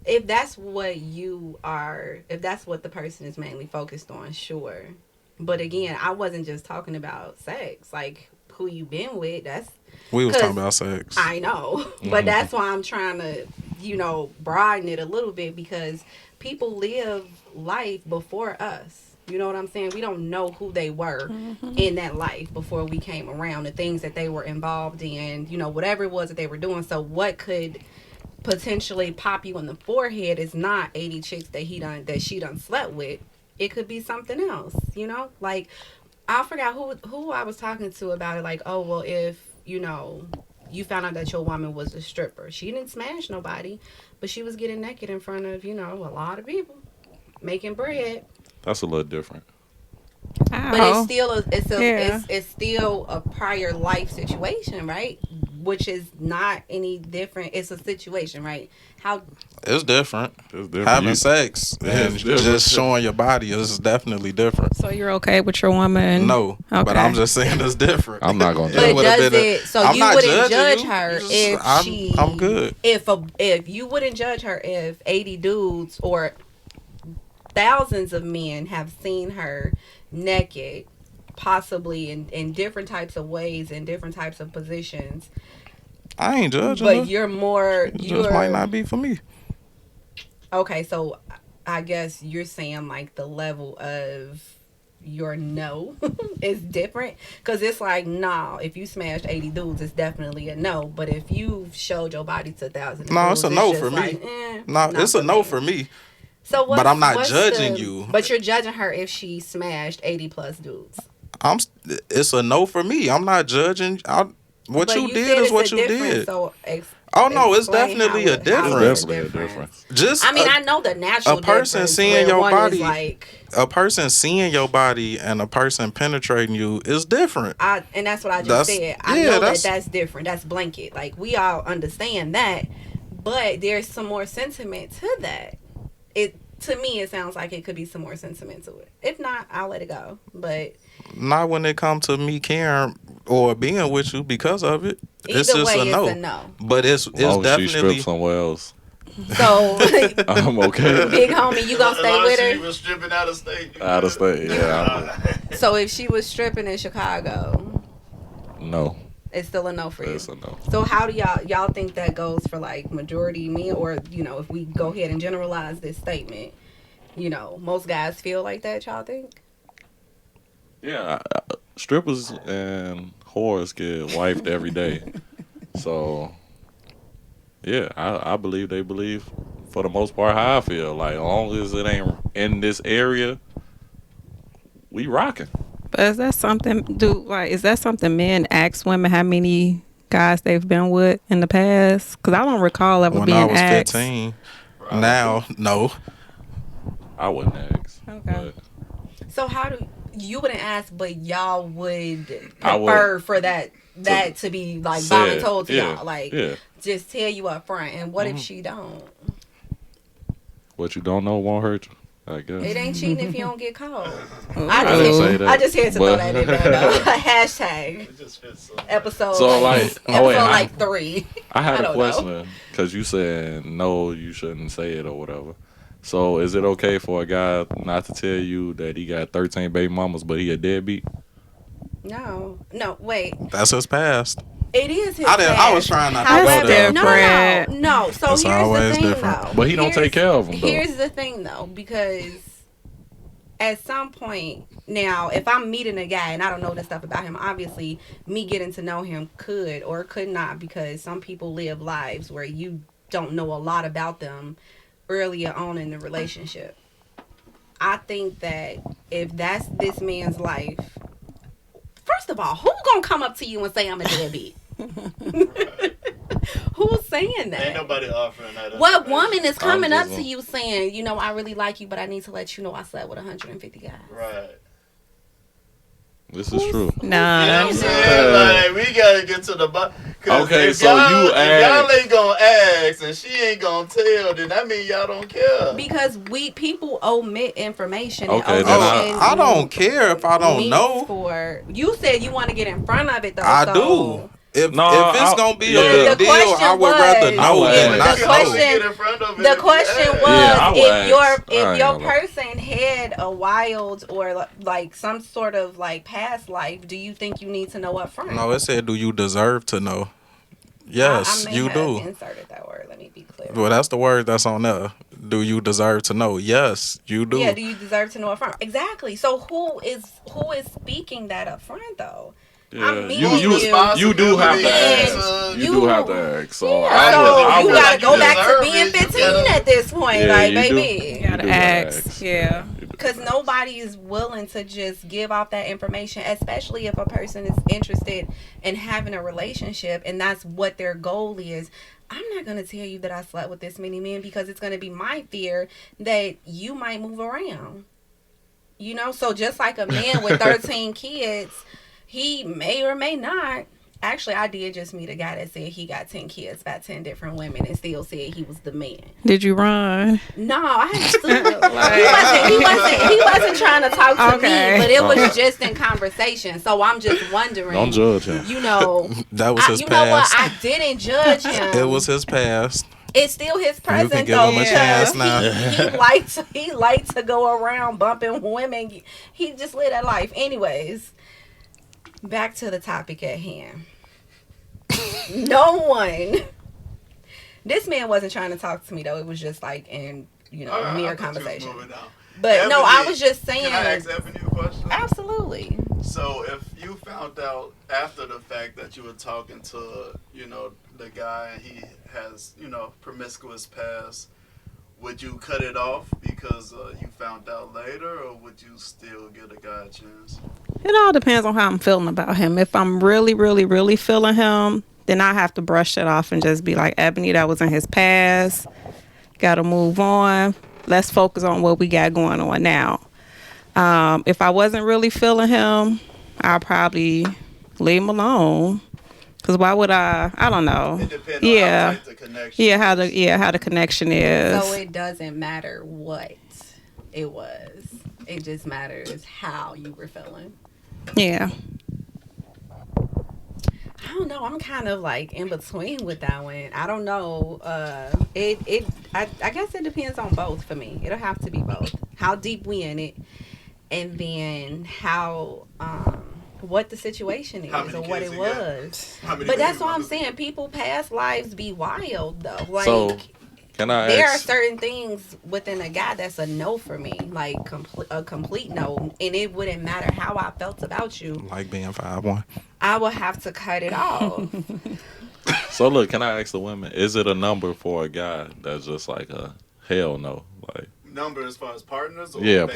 Speaker 1: if that's what if that's what the person is mainly focused on, sure. But again, I wasn't just talking about sex. Like who you been with,
Speaker 3: We was
Speaker 1: 'cause
Speaker 3: talking about sex.
Speaker 1: I know. But that's why I'm trying to, broaden it a little bit because people live life before us. You know what I'm saying? We don't know who they were in that life before we came around, the things that they were involved in, whatever it was that they were doing. So what could potentially pop you in the forehead is not 80 chicks that she done slept with. It could be something else, Like I forgot who I was talking to about it. Like, oh well, if you found out that your woman was a stripper, she didn't smash nobody, but she was getting naked in front of a lot of people, making bread.
Speaker 2: That's a little different.
Speaker 1: But it's still
Speaker 4: Yeah.
Speaker 1: it's still a prior life situation, right? Which is not any different. It's a situation, right? How
Speaker 3: It's different.
Speaker 2: It's different.
Speaker 3: Having sex and
Speaker 2: it's different.
Speaker 3: just showing your body is definitely different.
Speaker 4: So you're okay with your woman?
Speaker 3: No, but
Speaker 4: Okay.
Speaker 3: I'm just saying it's different.
Speaker 2: I'm not gonna
Speaker 3: It
Speaker 2: judge.
Speaker 1: But
Speaker 3: would've
Speaker 1: does
Speaker 3: been a-
Speaker 1: it? So
Speaker 3: I'm
Speaker 1: you
Speaker 3: not
Speaker 1: wouldn't
Speaker 3: judging
Speaker 1: judge
Speaker 3: you.
Speaker 1: her
Speaker 3: Just-
Speaker 1: if
Speaker 3: I'm good.
Speaker 1: If you wouldn't judge her if 80 dudes or thousands of men have seen her naked, possibly in different types of ways, in different types of positions.
Speaker 3: I ain't judging
Speaker 1: But
Speaker 3: her.
Speaker 1: you're more.
Speaker 3: It just might not be for me.
Speaker 1: Okay, so I guess you're saying like the level of your no is different because it's like nah, if you smashed 80 dudes it's definitely a no, but if you showed your body to thousands of
Speaker 3: No,
Speaker 1: dudes,
Speaker 3: it's a no
Speaker 1: just
Speaker 3: for me.
Speaker 1: like,
Speaker 3: No,
Speaker 1: not
Speaker 3: it's a no
Speaker 1: me.
Speaker 3: for me.
Speaker 1: So
Speaker 3: But I'm not judging you.
Speaker 1: But you're judging her if she smashed 80 plus dudes.
Speaker 3: It's a no for me. I'm not judging. What
Speaker 1: But
Speaker 3: you
Speaker 1: said
Speaker 3: did is
Speaker 1: it's
Speaker 3: what
Speaker 1: a
Speaker 3: you
Speaker 1: difference,
Speaker 3: did.
Speaker 1: So
Speaker 3: Oh no, it's
Speaker 1: explain
Speaker 3: definitely a
Speaker 1: how
Speaker 2: It's
Speaker 3: difference.
Speaker 2: definitely a difference.
Speaker 3: Just
Speaker 1: I mean, I know the natural
Speaker 3: a person
Speaker 1: difference
Speaker 3: seeing
Speaker 1: where
Speaker 3: your
Speaker 1: one is
Speaker 3: body,
Speaker 1: like,
Speaker 3: a person seeing your body and a person penetrating you is different.
Speaker 1: and that's what I just
Speaker 3: That's
Speaker 1: said. I
Speaker 3: yeah,
Speaker 1: know
Speaker 3: that's
Speaker 1: that's different. That's blanket. Like we all understand that, but there's some more sentiment to that. It to me, it sounds like it could be some more sentiment to it. If not, I'll let it go. But
Speaker 3: not when it comes to me caring or being with you because of it. It's
Speaker 1: either
Speaker 3: just
Speaker 1: way,
Speaker 3: a
Speaker 1: it's a
Speaker 3: no.
Speaker 1: no.
Speaker 3: But it's
Speaker 2: As long as she
Speaker 3: definitely
Speaker 2: strips somewhere else,
Speaker 1: So,
Speaker 2: I'm okay.
Speaker 1: big homie, you gonna
Speaker 5: As
Speaker 1: stay
Speaker 5: long
Speaker 1: with
Speaker 5: as she
Speaker 1: her?
Speaker 5: was stripping out of state.
Speaker 2: Out of state, yeah.
Speaker 1: So if she was stripping in Chicago,
Speaker 2: No,
Speaker 1: it's still a no for you.
Speaker 2: it's a no.
Speaker 1: So how do y'all think that goes for like majority men, or if we go ahead and generalize this statement, most guys feel like that? Y'all think?
Speaker 2: Yeah, strippers and whores get wiped every day. So, yeah, I believe they believe for the most part how I feel. Like, as long as it ain't in this area, we rocking.
Speaker 4: But is that something men ask women how many guys they've been with in the past? Because I don't recall ever
Speaker 3: when
Speaker 4: being
Speaker 3: I was
Speaker 4: asked.
Speaker 3: 15. Now, no.
Speaker 2: I wouldn't ask.
Speaker 4: Okay.
Speaker 1: So how do you wouldn't ask, but y'all would
Speaker 2: I would-
Speaker 1: prefer for that to be like
Speaker 2: Said,
Speaker 1: voluntold to
Speaker 2: yeah,
Speaker 1: y'all, like
Speaker 2: yeah.
Speaker 1: just tell you up front. And what if she don't?
Speaker 2: What you don't know won't hurt you, I guess.
Speaker 1: It ain't cheating if you don't get caught.
Speaker 2: I didn't say that.
Speaker 1: I just had to throw
Speaker 2: but-
Speaker 1: that in there. Though. Hashtag
Speaker 5: It just fits so.
Speaker 1: episode.
Speaker 2: So,
Speaker 1: episode
Speaker 2: wait,
Speaker 1: like 3.
Speaker 2: I had
Speaker 1: I
Speaker 2: a
Speaker 1: don't
Speaker 2: question because you said no, you shouldn't say it or whatever. So is it okay for a guy not to tell you that he got 13 baby mamas, but he a deadbeat?
Speaker 1: No, wait.
Speaker 3: That's his past.
Speaker 1: It is his.
Speaker 3: I was trying not to
Speaker 4: go
Speaker 1: However,
Speaker 4: there.
Speaker 1: no. So
Speaker 3: That's
Speaker 1: here's the
Speaker 3: always
Speaker 1: thing,
Speaker 3: different.
Speaker 1: though.
Speaker 2: But he don't take care of them, though.
Speaker 1: Here's the thing, though, because at some point now, if I'm meeting a guy and I don't know this stuff about him, obviously me getting to know him could or could not, because some people live lives where you don't know a lot about them earlier on in the relationship. I think that if that's this man's life, first of all, who's gonna come up to you and say I'm a deadbeat? Who's saying that?
Speaker 5: Ain't nobody offering that.
Speaker 1: What woman is coming up
Speaker 2: just-
Speaker 1: to you saying, I really like you, but I need to let you know I slept with 150 guys?
Speaker 5: Right.
Speaker 2: This is true.
Speaker 5: You know what I'm
Speaker 4: Nah.
Speaker 5: saying? Like, we gotta get to the bottom.
Speaker 2: Okay,
Speaker 5: if
Speaker 2: so
Speaker 5: y'all,
Speaker 2: you
Speaker 5: if
Speaker 2: ask-
Speaker 5: y'all ain't gonna ask and she ain't gonna tell, then that mean y'all don't care.
Speaker 1: Because people omit information.
Speaker 2: Okay,
Speaker 1: and
Speaker 2: then
Speaker 1: omit
Speaker 3: I don't care if I don't
Speaker 1: means
Speaker 3: know.
Speaker 1: For you said you want to get in front of it though.
Speaker 3: I
Speaker 1: so
Speaker 3: do. If
Speaker 2: No,
Speaker 3: it's gonna be
Speaker 2: yeah.
Speaker 3: a
Speaker 1: The
Speaker 3: big deal, I
Speaker 1: question
Speaker 3: would rather
Speaker 1: was-
Speaker 3: know
Speaker 2: I
Speaker 3: than
Speaker 2: would
Speaker 3: not
Speaker 2: ask.
Speaker 5: You
Speaker 1: The
Speaker 5: only
Speaker 3: know.
Speaker 1: question-
Speaker 5: get in front of it
Speaker 1: the
Speaker 5: if you
Speaker 1: question
Speaker 5: ask.
Speaker 1: was
Speaker 2: Yeah, I would
Speaker 1: if
Speaker 2: ask.
Speaker 1: your
Speaker 2: I ain't
Speaker 1: your
Speaker 2: gonna lie.
Speaker 1: person had a wild or like some sort of like past life, do you think you need to know up front?
Speaker 3: No, it said, do you deserve to know? Yes,
Speaker 1: I may
Speaker 3: you
Speaker 1: have
Speaker 3: do.
Speaker 1: inserted that word. Let me be clear.
Speaker 3: Well, that's the word that's on there. Do you deserve to know? Yes, you do.
Speaker 1: Yeah, do you deserve to know up front? Exactly. So who is speaking that up front though?
Speaker 2: Yeah,
Speaker 1: I'm meeting
Speaker 2: you do have to
Speaker 1: And
Speaker 2: ask. You
Speaker 1: you-
Speaker 2: do have to ask. So
Speaker 1: Yeah,
Speaker 2: I
Speaker 1: so
Speaker 2: would.
Speaker 1: you
Speaker 2: I
Speaker 1: gotta
Speaker 2: would,
Speaker 1: go back to
Speaker 5: deserve
Speaker 1: being
Speaker 5: it. You
Speaker 1: 15
Speaker 5: gotta-
Speaker 1: at this point,
Speaker 2: Yeah,
Speaker 1: like
Speaker 2: you do.
Speaker 1: baby.
Speaker 4: You gotta
Speaker 2: do
Speaker 4: ask. Yeah.
Speaker 1: Because nobody is willing to just give off that information, especially if a person is interested in having a relationship and that's what their goal is. I'm not going to tell you that I slept with this many men because it's going to be my fear that you might move around. So just like a man with 13 kids, he may or may not. Actually, I did just meet a guy that said he got 10 kids by 10 different women and still said he was the man.
Speaker 4: Did you run?
Speaker 1: No, I had stood. He wasn't trying to talk to
Speaker 4: Okay.
Speaker 1: me, but it was just in conversation. So I'm just wondering.
Speaker 2: Don't judge him.
Speaker 3: That was his
Speaker 1: you know what?
Speaker 3: past.
Speaker 1: I didn't judge him.
Speaker 3: It was his past.
Speaker 1: It's still his present
Speaker 3: give
Speaker 1: though.
Speaker 3: him a
Speaker 1: because
Speaker 3: chance now.
Speaker 1: he liked to go around bumping women. He just lived that life. Anyways, back to the topic at hand. No one. This man wasn't trying to talk to me though. It was just like in mere
Speaker 5: I thought you was
Speaker 1: conversation.
Speaker 5: moving on.
Speaker 1: But no,
Speaker 5: Ebony,
Speaker 1: I was just saying.
Speaker 5: Can I ask Ebony a question?
Speaker 1: Absolutely.
Speaker 5: So if you found out after the fact that you were talking to, the guy and he has, promiscuous past, would you cut it off because you found out later, or would you still give the guy a chance?
Speaker 4: It all depends on how I'm feeling about him. If I'm really, really, really feeling him, then I have to brush it off and just be like, Ebony, that was in his past. Got to move on. Let's focus on what we got going on now. If I wasn't really feeling him, I'll probably leave him alone. Cause why would I? I don't know.
Speaker 5: It depends
Speaker 4: Yeah,
Speaker 5: on how tight the connection
Speaker 4: how the connection is.
Speaker 1: So it doesn't matter what it was. It just matters how you were feeling.
Speaker 4: Yeah.
Speaker 1: I don't know. I'm kind of like in between with that one. I don't know. I guess it depends on both for me. It'll have to be both. How deep we in it, and then how what the situation is or what it was. But that's what I'm saying. People past lives be wild though. Like
Speaker 2: So, can I
Speaker 1: there are
Speaker 2: ask?
Speaker 1: certain things within a guy that's a no for me, like a complete no, and it wouldn't matter how I felt about you.
Speaker 3: Like being 5'1".
Speaker 1: I would have to cut it off.
Speaker 2: So look, can I ask the women? Is it a number for a guy that's just like a hell no? Like
Speaker 5: number as far as partners? Or
Speaker 2: yeah,
Speaker 5: baby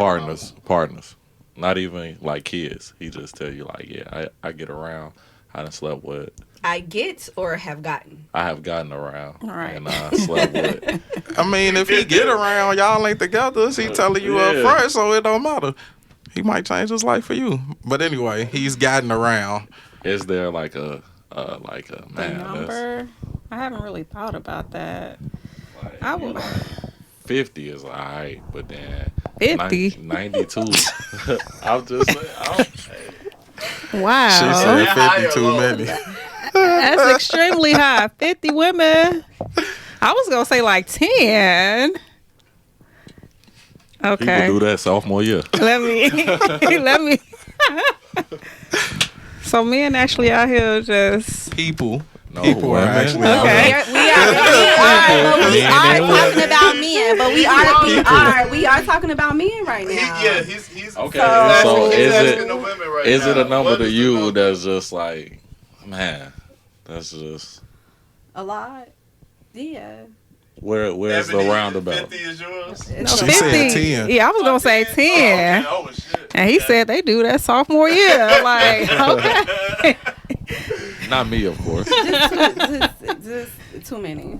Speaker 2: partners. Not even like kids. He just tell you like, yeah, I get around. I done slept with.
Speaker 1: I get or have gotten.
Speaker 2: I have gotten around.
Speaker 4: All right.
Speaker 2: And I slept with.
Speaker 3: I mean, if he get around, y'all ain't together. He telling you up
Speaker 2: Yeah.
Speaker 3: front, so it don't matter. He might change his life for you. But anyway, he's gotten around.
Speaker 2: Is there like a
Speaker 4: The
Speaker 2: man? That's,
Speaker 4: number? I haven't really thought about that.
Speaker 2: like,
Speaker 4: I would.
Speaker 2: 50 is alright, but then
Speaker 4: 50?
Speaker 2: 92. I'm just saying.
Speaker 4: Wow.
Speaker 3: She
Speaker 5: Yeah,
Speaker 3: said 50 too
Speaker 5: low.
Speaker 3: many.
Speaker 4: That's extremely high. 50 women. I was gonna say like 10. Okay.
Speaker 2: People do that sophomore year.
Speaker 4: Let me. So men actually out here just
Speaker 3: People
Speaker 2: No,
Speaker 3: are
Speaker 2: women.
Speaker 3: actually
Speaker 1: Well,
Speaker 4: Okay.
Speaker 1: we are talking about men, but we are talking about men right now.
Speaker 5: He's
Speaker 2: Okay,
Speaker 1: So-
Speaker 2: so
Speaker 5: he's
Speaker 2: is
Speaker 5: asking
Speaker 2: it
Speaker 5: the women right
Speaker 2: is it
Speaker 5: now,
Speaker 2: a number
Speaker 5: what
Speaker 2: to
Speaker 5: is the
Speaker 2: you
Speaker 5: number?
Speaker 2: that's just like, man, that's just
Speaker 1: A lot. Yeah.
Speaker 2: where's the
Speaker 5: Ebony,
Speaker 2: roundabout?
Speaker 5: 50 is yours?
Speaker 4: no,
Speaker 3: She
Speaker 4: 50.
Speaker 3: said 10.
Speaker 4: Yeah, I was gonna say 10.
Speaker 5: Oh, shit.
Speaker 4: And he said they do that sophomore year. Like, okay.
Speaker 2: Not me, of course.
Speaker 1: just too many.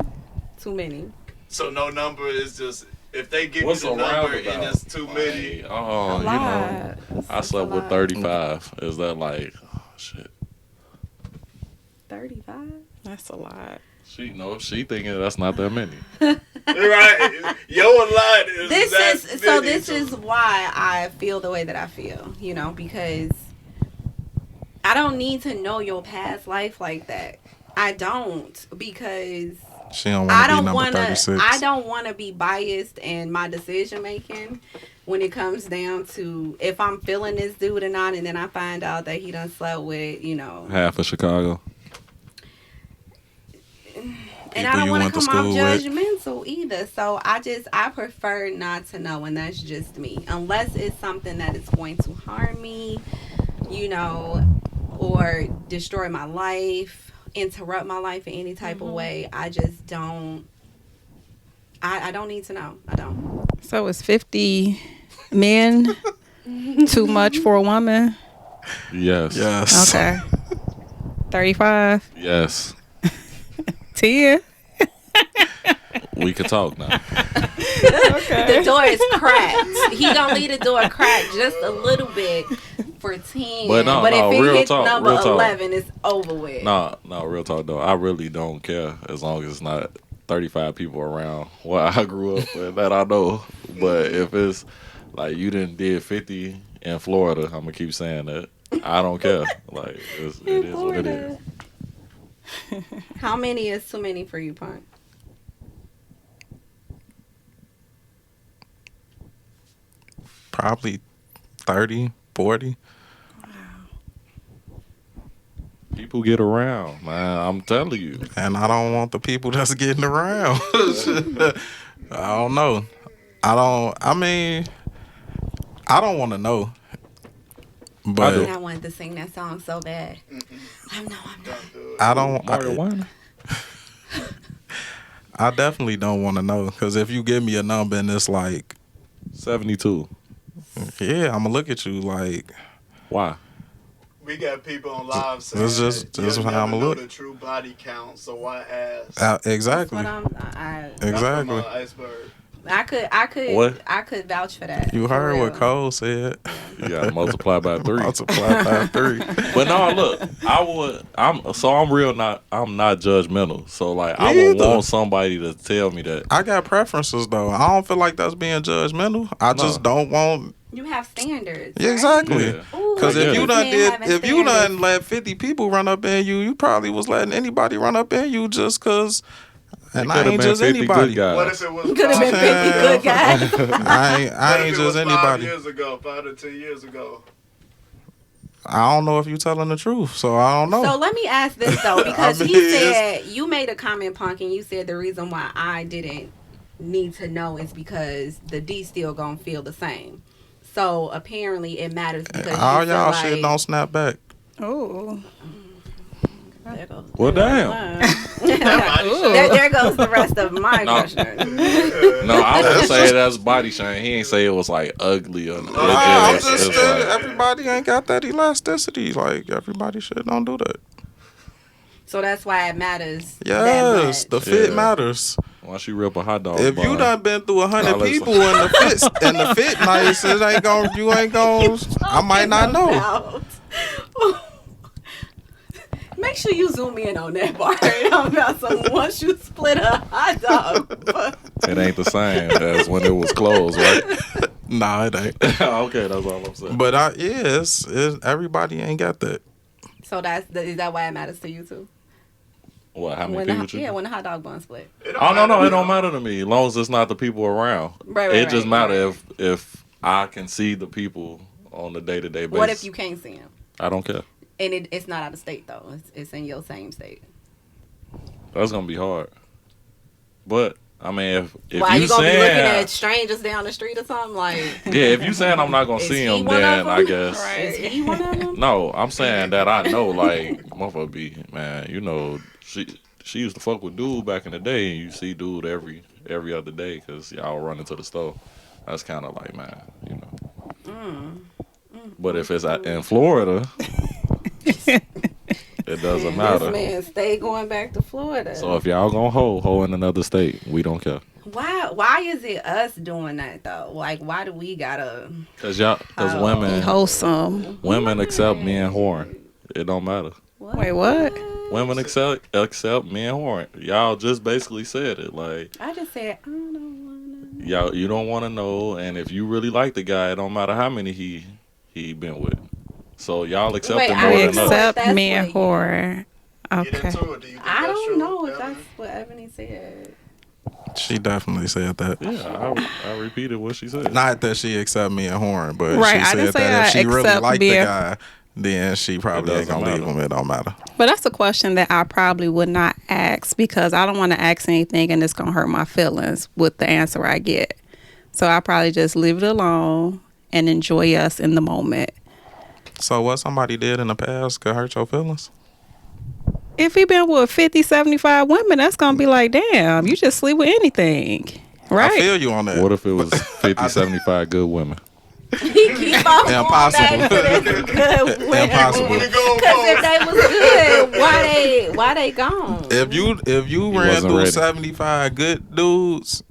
Speaker 1: Too many.
Speaker 5: So no number is just if they give
Speaker 2: What's
Speaker 5: you
Speaker 2: a
Speaker 5: the number
Speaker 2: roundabout?
Speaker 5: and it's too many.
Speaker 2: Like, oh,
Speaker 1: A
Speaker 2: you know,
Speaker 1: lot.
Speaker 2: I slept with 35. Is that like, oh shit?
Speaker 1: 35.
Speaker 4: That's a lot.
Speaker 2: She thinking that's not that many.
Speaker 5: Right. Your lot is
Speaker 1: This is why I feel the way that I feel, because I don't need to know your past life like that. I don't, because
Speaker 3: She don't
Speaker 1: I
Speaker 3: want to be
Speaker 1: don't
Speaker 3: number
Speaker 1: want
Speaker 3: 36.
Speaker 1: I don't want to be biased in my decision making when it comes down to if I'm feeling this dude or not, and then I find out that he done slept with,
Speaker 2: Half of Chicago.
Speaker 1: and I
Speaker 3: People
Speaker 1: don't
Speaker 3: you
Speaker 1: want
Speaker 3: went
Speaker 1: to
Speaker 3: to
Speaker 1: come off
Speaker 3: school with.
Speaker 1: judgmental either. So I prefer not to know, and that's just me. Unless it's something that is going to harm me, or destroy my life, interrupt my life in any type of way. I just don't. I don't need to know. I don't.
Speaker 4: So is 50 men too much for a woman?
Speaker 2: Yes.
Speaker 3: Yes.
Speaker 4: Okay. 35?
Speaker 2: Yes.
Speaker 4: 10?
Speaker 2: We could talk now.
Speaker 1: The door is cracked. He gonna leave the door cracked just a little bit for 10.
Speaker 2: But no,
Speaker 1: if it
Speaker 2: real
Speaker 1: hits
Speaker 2: talk,
Speaker 1: number
Speaker 2: real talk.
Speaker 1: 11, it's over with.
Speaker 2: No, real talk though. I really don't care as long as it's not 35 people around where I grew up and that I know. But if it's like you did 50 in Florida, I'm gonna keep saying that. I don't care. Like it is what it is.
Speaker 1: How many is too many for you, Punk?
Speaker 3: Probably 30, 40.
Speaker 2: People get around, man. I'm telling you.
Speaker 3: And I don't want the people that's getting around. I don't know. I don't want to know. But
Speaker 1: I wanted to sing that song so bad. I'm not.
Speaker 3: I don't.
Speaker 2: Marijuana.
Speaker 3: I definitely don't want to know, because if you give me a number and it's like,
Speaker 2: 72.
Speaker 3: yeah, I'm gonna look at you like,
Speaker 2: Why?
Speaker 5: We got people on live saying
Speaker 3: This is
Speaker 5: you'll
Speaker 3: how
Speaker 5: never
Speaker 3: I'ma
Speaker 5: know
Speaker 3: look.
Speaker 5: the true body count, so why ask?
Speaker 3: Exactly.
Speaker 1: That's what I'm.
Speaker 3: Exactly.
Speaker 5: From iceberg.
Speaker 2: What?
Speaker 1: I could vouch for that.
Speaker 3: You
Speaker 1: for
Speaker 3: heard
Speaker 1: real.
Speaker 3: what Cole said.
Speaker 2: You got to multiply by 3.
Speaker 3: Multiply by 3.
Speaker 2: But no, look, I'm not judgmental. So like, I
Speaker 3: Me
Speaker 2: would
Speaker 3: either.
Speaker 2: want somebody to tell me that.
Speaker 3: I got preferences though. I don't feel like that's being judgmental. I just don't want.
Speaker 1: You have standards.
Speaker 3: Yeah,
Speaker 1: right?
Speaker 3: exactly.
Speaker 2: Yeah.
Speaker 3: Because
Speaker 2: I get
Speaker 3: if you
Speaker 2: it.
Speaker 3: done
Speaker 1: Man having
Speaker 3: if you done
Speaker 1: standards.
Speaker 3: let 50 people run up in you, you probably was letting anybody run up in you just because. And
Speaker 2: It
Speaker 3: I
Speaker 2: could have
Speaker 3: ain't
Speaker 2: been
Speaker 3: just
Speaker 2: 50
Speaker 3: anybody.
Speaker 2: good guys.
Speaker 5: What if it was
Speaker 1: Could have been 50 good guys.
Speaker 3: I ain't just anybody.
Speaker 5: 5 years ago, 5 to 10 years ago?
Speaker 3: I don't know if you telling the truth, so I don't know.
Speaker 1: So let me ask this though, because
Speaker 3: I mean,
Speaker 1: he said you made a comment, Punk, and you said the reason why I didn't need to know is because the D still gonna feel the same. So apparently it matters because
Speaker 3: All
Speaker 1: you feel
Speaker 3: y'all
Speaker 1: like,
Speaker 3: shit don't snap back.
Speaker 4: Oh.
Speaker 1: There goes.
Speaker 2: Well, damn.
Speaker 1: There goes the rest of my
Speaker 2: No.
Speaker 1: question.
Speaker 2: No, I would say that's body shaming. He ain't say it was like ugly or
Speaker 3: I'm
Speaker 2: it's
Speaker 3: just
Speaker 2: like-
Speaker 3: saying everybody ain't got that elasticity. Like everybody shit don't do that.
Speaker 1: So that's why it matters.
Speaker 3: Yes,
Speaker 1: that
Speaker 3: the
Speaker 1: much.
Speaker 3: fit
Speaker 2: Yeah.
Speaker 3: matters.
Speaker 2: Once you rip a hot dog
Speaker 3: If you
Speaker 2: bun,
Speaker 3: done been through 100
Speaker 2: Nah, let's-
Speaker 3: people and the fit nice, it ain't gon' you ain't gon' I might not know.
Speaker 1: About- Make sure you zoom in on that part. I'm about so once you split a hot dog.
Speaker 2: it ain't the same as when it was closed, right?
Speaker 3: Nah, it ain't.
Speaker 2: Okay, that's all I'm saying.
Speaker 3: But it's everybody ain't got that.
Speaker 1: So is that why it matters to you too?
Speaker 2: What? How many
Speaker 1: When
Speaker 2: people?
Speaker 1: when the hot dog bun split.
Speaker 2: Oh no, it don't matter to me. As long as it's not the people around.
Speaker 1: Right,
Speaker 2: It just matter
Speaker 1: right.
Speaker 2: if I can see the people on a day-to-day basis.
Speaker 1: What if you can't see him?
Speaker 2: I don't care.
Speaker 1: And it's not out of state though. It's in your same state.
Speaker 2: That's gonna be hard. But I mean, if
Speaker 1: Why you gonna be
Speaker 2: saying,
Speaker 1: looking at strangers down the street or something like?
Speaker 2: yeah, if you saying I'm not gonna
Speaker 1: Is
Speaker 2: see
Speaker 1: he
Speaker 2: him,
Speaker 1: one
Speaker 2: then
Speaker 1: of
Speaker 2: I
Speaker 1: them?
Speaker 2: guess.
Speaker 4: Right.
Speaker 1: Is he one of them?
Speaker 2: No, I'm saying that I know, like, motherfucker be, man, you know, she used to fuck with dude back in the day, and you see dude every other day because y'all run into the store. That's kind of like, man, you know. But if it's in Florida, it doesn't
Speaker 1: This
Speaker 2: matter.
Speaker 1: man stay going back to Florida.
Speaker 2: So if y'all gonna hoe in another state, we don't care.
Speaker 1: Why is it us doing that though? Like why do we gotta
Speaker 2: Cause
Speaker 1: Oh.
Speaker 4: Wholesome.
Speaker 2: women accept men whoring. It don't matter.
Speaker 4: Wait, what?
Speaker 2: Women accept men whoring. Y'all just basically said it. Like,
Speaker 1: I just said I don't wanna
Speaker 2: y'all, you don't want to know, and if you really like the guy, it don't matter how many he been with. So y'all accept
Speaker 1: Wait,
Speaker 2: it
Speaker 1: I
Speaker 2: more
Speaker 4: We
Speaker 2: than
Speaker 1: accept-
Speaker 2: us.
Speaker 4: accept
Speaker 1: That's
Speaker 4: men
Speaker 1: what
Speaker 4: horror.
Speaker 5: Get
Speaker 4: Okay.
Speaker 5: into it. Do you think
Speaker 1: I
Speaker 5: that's
Speaker 1: don't
Speaker 5: true,
Speaker 1: know if
Speaker 5: Ebony?
Speaker 1: that's what Ebony said.
Speaker 3: She definitely said that.
Speaker 2: Yeah, I repeated what she said.
Speaker 3: Not that she accept me and horn, but
Speaker 4: Right,
Speaker 3: she
Speaker 4: I didn't
Speaker 3: said
Speaker 4: say
Speaker 3: that
Speaker 4: I
Speaker 3: if she really
Speaker 4: accept
Speaker 3: liked the
Speaker 4: being-
Speaker 3: guy, then she probably
Speaker 2: It
Speaker 3: ain't gonna
Speaker 2: doesn't
Speaker 3: leave him. It don't matter.
Speaker 4: But that's a question that I probably would not ask because I don't want to ask anything and it's going to hurt my feelings with the answer I get. So I probably just leave it alone and enjoy us in the moment.
Speaker 3: So what somebody did in the past could hurt your feelings?
Speaker 4: If he been with 50, 75 women, that's going to be like, damn, you just sleep with anything. Right?
Speaker 3: I feel you on that.
Speaker 2: What if it was 50, 75 good women?
Speaker 1: He keep on going
Speaker 3: Impossible.
Speaker 1: back to this good women.
Speaker 3: Impossible.
Speaker 1: Because if they was good, why they gone?
Speaker 3: If you ran
Speaker 2: wasn't
Speaker 3: through
Speaker 2: ready.
Speaker 3: 75 good dudes,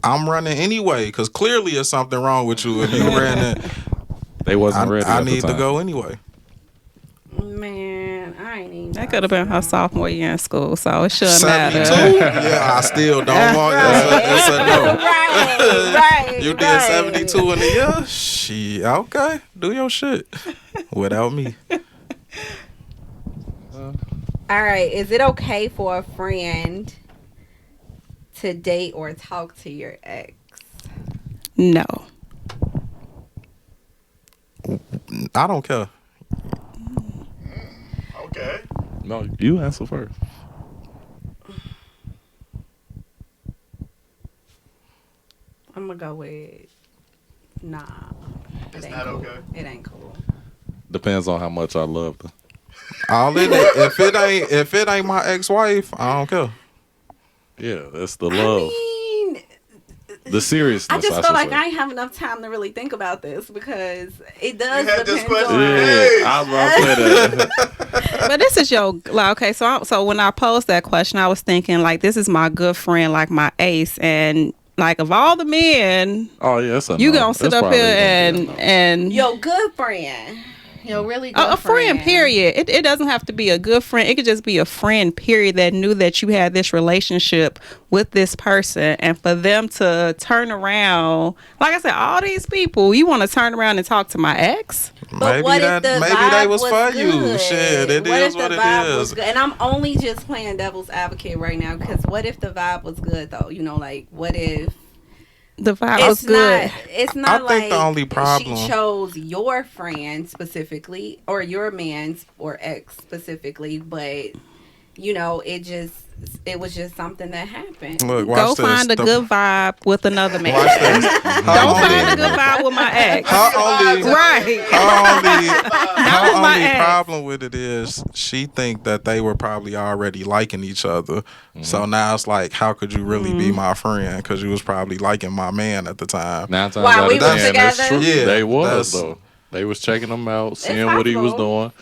Speaker 3: I'm running anyway because clearly there's something wrong with you. If you ran it,
Speaker 2: They wasn't ready.
Speaker 3: I
Speaker 2: at the
Speaker 3: need to
Speaker 2: time.
Speaker 3: go anyway.
Speaker 1: Man, I ain't even.
Speaker 4: That could have been her sophomore year in school, so it shouldn't
Speaker 3: 72?
Speaker 4: matter.
Speaker 3: Yeah, I still don't want it's a no.
Speaker 1: right.
Speaker 3: You did 72 in a year? She okay. Do your shit. Without me.
Speaker 1: All right. Is it okay for a friend to date or talk to your ex?
Speaker 4: No.
Speaker 3: I don't care.
Speaker 5: Okay.
Speaker 2: No, you answer first.
Speaker 1: I'm gonna go with nah.
Speaker 5: It's
Speaker 1: ain't
Speaker 5: not
Speaker 1: cool.
Speaker 5: okay.
Speaker 1: It ain't cool.
Speaker 2: Depends on how much I loved her.
Speaker 3: All in it. If it ain't my ex-wife, I don't care.
Speaker 2: Yeah, that's the love.
Speaker 1: I mean,
Speaker 2: The seriousness.
Speaker 1: I just
Speaker 2: should
Speaker 1: feel like
Speaker 2: say.
Speaker 1: I ain't have enough time to really think about this because it does
Speaker 5: You had this
Speaker 1: depend
Speaker 5: question?
Speaker 1: on.
Speaker 2: Yeah, I was about to say that.
Speaker 4: But this is your like, okay. So when I posed that question, I was thinking like, this is my good friend, like my ace, and like of all the men,
Speaker 2: Oh yeah, it's a
Speaker 4: you
Speaker 2: no.
Speaker 4: gonna sit
Speaker 2: It's
Speaker 4: up
Speaker 2: probably
Speaker 4: here
Speaker 2: gonna be a no.
Speaker 4: and
Speaker 1: Your good friend. Your really good
Speaker 4: a friend, period. It doesn't have to be a good friend. It could just be a friend, period, that knew that you had this relationship with this person. And for them to turn around, like I said, all these people, you want to turn around and talk to my ex?
Speaker 1: But what if the
Speaker 3: maybe
Speaker 1: vibe
Speaker 3: they was for you.
Speaker 1: good?
Speaker 3: Shit, it
Speaker 1: What
Speaker 3: is
Speaker 1: if
Speaker 3: what
Speaker 1: the
Speaker 3: it
Speaker 1: vibe was
Speaker 3: is.
Speaker 1: good? And I'm only just playing devil's advocate right now because what if the vibe was good though? You know, like what if
Speaker 4: The vibe was good.
Speaker 1: It's not
Speaker 3: I
Speaker 1: like
Speaker 3: think the only problem-
Speaker 1: she chose your friend specifically or your man's or ex specifically, but you know, it was just something that happened.
Speaker 3: Look,
Speaker 4: Go
Speaker 3: watch this.
Speaker 4: find a good vibe with another man.
Speaker 3: Watch this.
Speaker 4: Don't find a good vibe with my ex.
Speaker 3: Her only,
Speaker 4: Right.
Speaker 3: her
Speaker 4: with my
Speaker 3: only
Speaker 4: ex.
Speaker 3: problem with it is she think that they were probably already liking each other. So now it's like, how could you really be my friend? Because you was probably liking my man at the time.
Speaker 2: 9 times
Speaker 1: While
Speaker 2: out
Speaker 1: we
Speaker 2: of
Speaker 1: was
Speaker 2: 10, that's
Speaker 1: together?
Speaker 2: true.
Speaker 3: Yeah,
Speaker 2: They was
Speaker 3: that's-
Speaker 2: though. They was checking him out, seeing what he was
Speaker 1: possible.
Speaker 2: doing,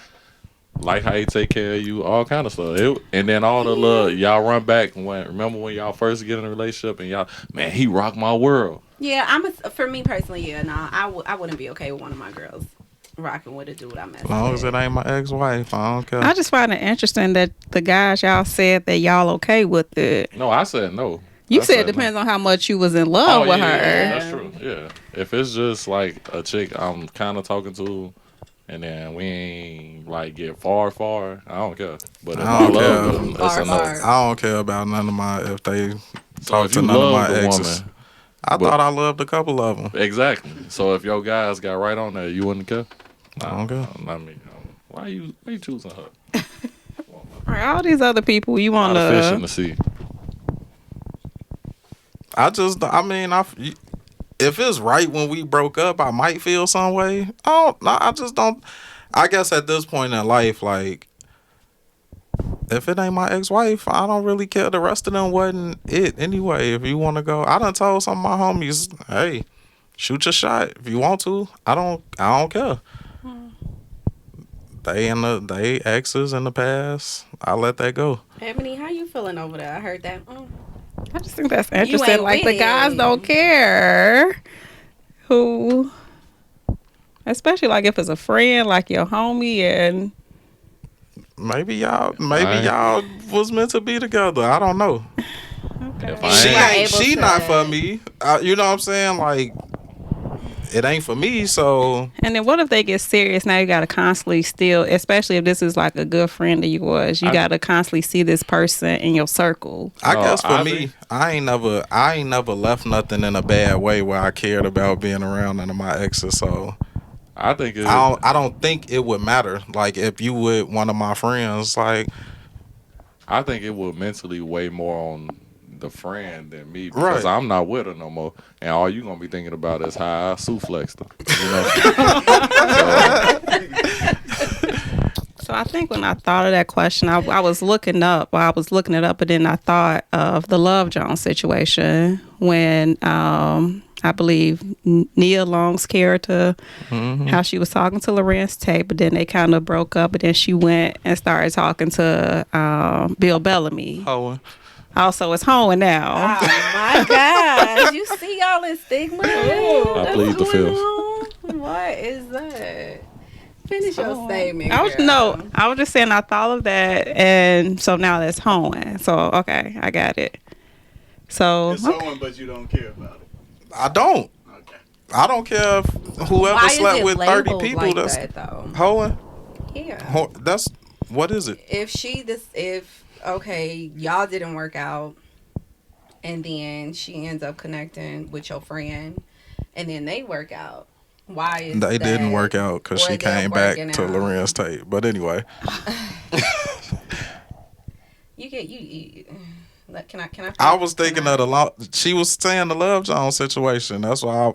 Speaker 2: like how he take care of you, all kind of stuff. And then all the little y'all run back and remember when y'all first get in a relationship and y'all, man, he rocked my world.
Speaker 1: Yeah, for me personally, yeah, no, I wouldn't be okay with one of my girls rocking with a dude I met.
Speaker 3: As long as it ain't my ex-wife, I don't care.
Speaker 4: I just find it interesting that the guys y'all said that y'all okay with it.
Speaker 2: No, I said no.
Speaker 4: You
Speaker 2: I
Speaker 4: said it
Speaker 2: no.
Speaker 4: depends on how much you was in love
Speaker 2: Oh,
Speaker 4: with
Speaker 2: yeah,
Speaker 4: her.
Speaker 2: yeah, that's true. Yeah, if it's just like a chick I'm kind of talking to, and then we ain't like get far, I don't care. But if
Speaker 3: I
Speaker 2: I
Speaker 3: don't
Speaker 2: love
Speaker 3: care.
Speaker 2: them, it's
Speaker 1: Far,
Speaker 2: a no.
Speaker 1: far.
Speaker 3: I don't care about none of my, if they
Speaker 2: So
Speaker 3: talk
Speaker 2: if
Speaker 3: to
Speaker 2: you
Speaker 3: none of
Speaker 2: love
Speaker 3: my
Speaker 2: the
Speaker 3: exes.
Speaker 2: woman,
Speaker 3: I
Speaker 2: but-
Speaker 3: thought I loved a couple of them.
Speaker 2: exactly. So if your guys got right on there, you wouldn't care.
Speaker 3: I don't care.
Speaker 2: I mean, why you choosing her?
Speaker 4: Right, all these other people you want
Speaker 2: Not a fish in
Speaker 4: to.
Speaker 2: the sea.
Speaker 3: If it's right when we broke up, I might feel some way. Oh, no, I just don't. I guess at this point in life, like, if it ain't my ex-wife, I don't really care. The rest of them wasn't it anyway. If you want to go, I done told some of my homies, hey, shoot your shot if you want to. I don't care. They exes in the past. I let that go.
Speaker 1: Ebony, how you feeling over there? I heard that.
Speaker 4: I just think that's
Speaker 1: ain't
Speaker 4: interesting. Like the
Speaker 1: with
Speaker 4: guys
Speaker 1: it.
Speaker 4: don't care who, especially like if it's a friend, like your homie, and
Speaker 3: Maybe y'all was meant to be together. I don't know.
Speaker 2: If
Speaker 3: She
Speaker 2: I
Speaker 1: Right.
Speaker 3: ain't. She not for me. You know what I'm saying? Like, it ain't for me. So
Speaker 4: and then what if they get serious? Now you got to constantly still, especially if this is like a good friend of yours, you got to constantly see this person in your circle.
Speaker 3: I
Speaker 2: No,
Speaker 3: guess for
Speaker 2: I
Speaker 3: me,
Speaker 2: think-
Speaker 3: I ain't never left nothing in a bad way where I cared about being around none of my exes. So
Speaker 2: I think it,
Speaker 3: I don't think it would matter. Like if you with one of my friends, like
Speaker 2: I think it would mentally weigh more on the friend than me because
Speaker 3: Right.
Speaker 2: I'm not with her no more, and all you gonna be thinking about is how I soufflexed her. You know?
Speaker 4: So I think when I thought of that question, I was looking it up, but then I thought of the Love Jones situation when I believe Nia Long's character, how she was talking to Lorenz Tate, but then they kind of broke up, but then she went and started talking to Bill Bellamy.
Speaker 3: Hoeing.
Speaker 4: Also, it's Hoeing now.
Speaker 1: Oh my gosh! You see all this stigma?
Speaker 2: I plead the fifth.
Speaker 1: fifth. What is that? Finish your statement.
Speaker 4: I was
Speaker 1: girl.
Speaker 4: I was just saying I thought of that, and so now that's Hoeing. So okay, I got it. So
Speaker 5: It's someone, but you don't care about it.
Speaker 3: I don't.
Speaker 5: Okay.
Speaker 3: I don't care if whoever
Speaker 1: Why is
Speaker 3: slept
Speaker 1: it
Speaker 3: with 30
Speaker 1: labeled
Speaker 3: people.
Speaker 1: like
Speaker 3: That's
Speaker 1: that though?
Speaker 3: hoeing.
Speaker 1: Yeah.
Speaker 3: That's what is it?
Speaker 1: If okay, y'all didn't work out, and then she ends up connecting with your friend, and then they work out. Why is
Speaker 3: They
Speaker 1: that
Speaker 3: didn't work out because she
Speaker 1: where they're
Speaker 3: came back
Speaker 1: working
Speaker 3: to
Speaker 1: out?
Speaker 3: Lorenz Tate. But anyway,
Speaker 1: You get you. Can I?
Speaker 3: I was thinking of she was saying the Love Jones situation. That's why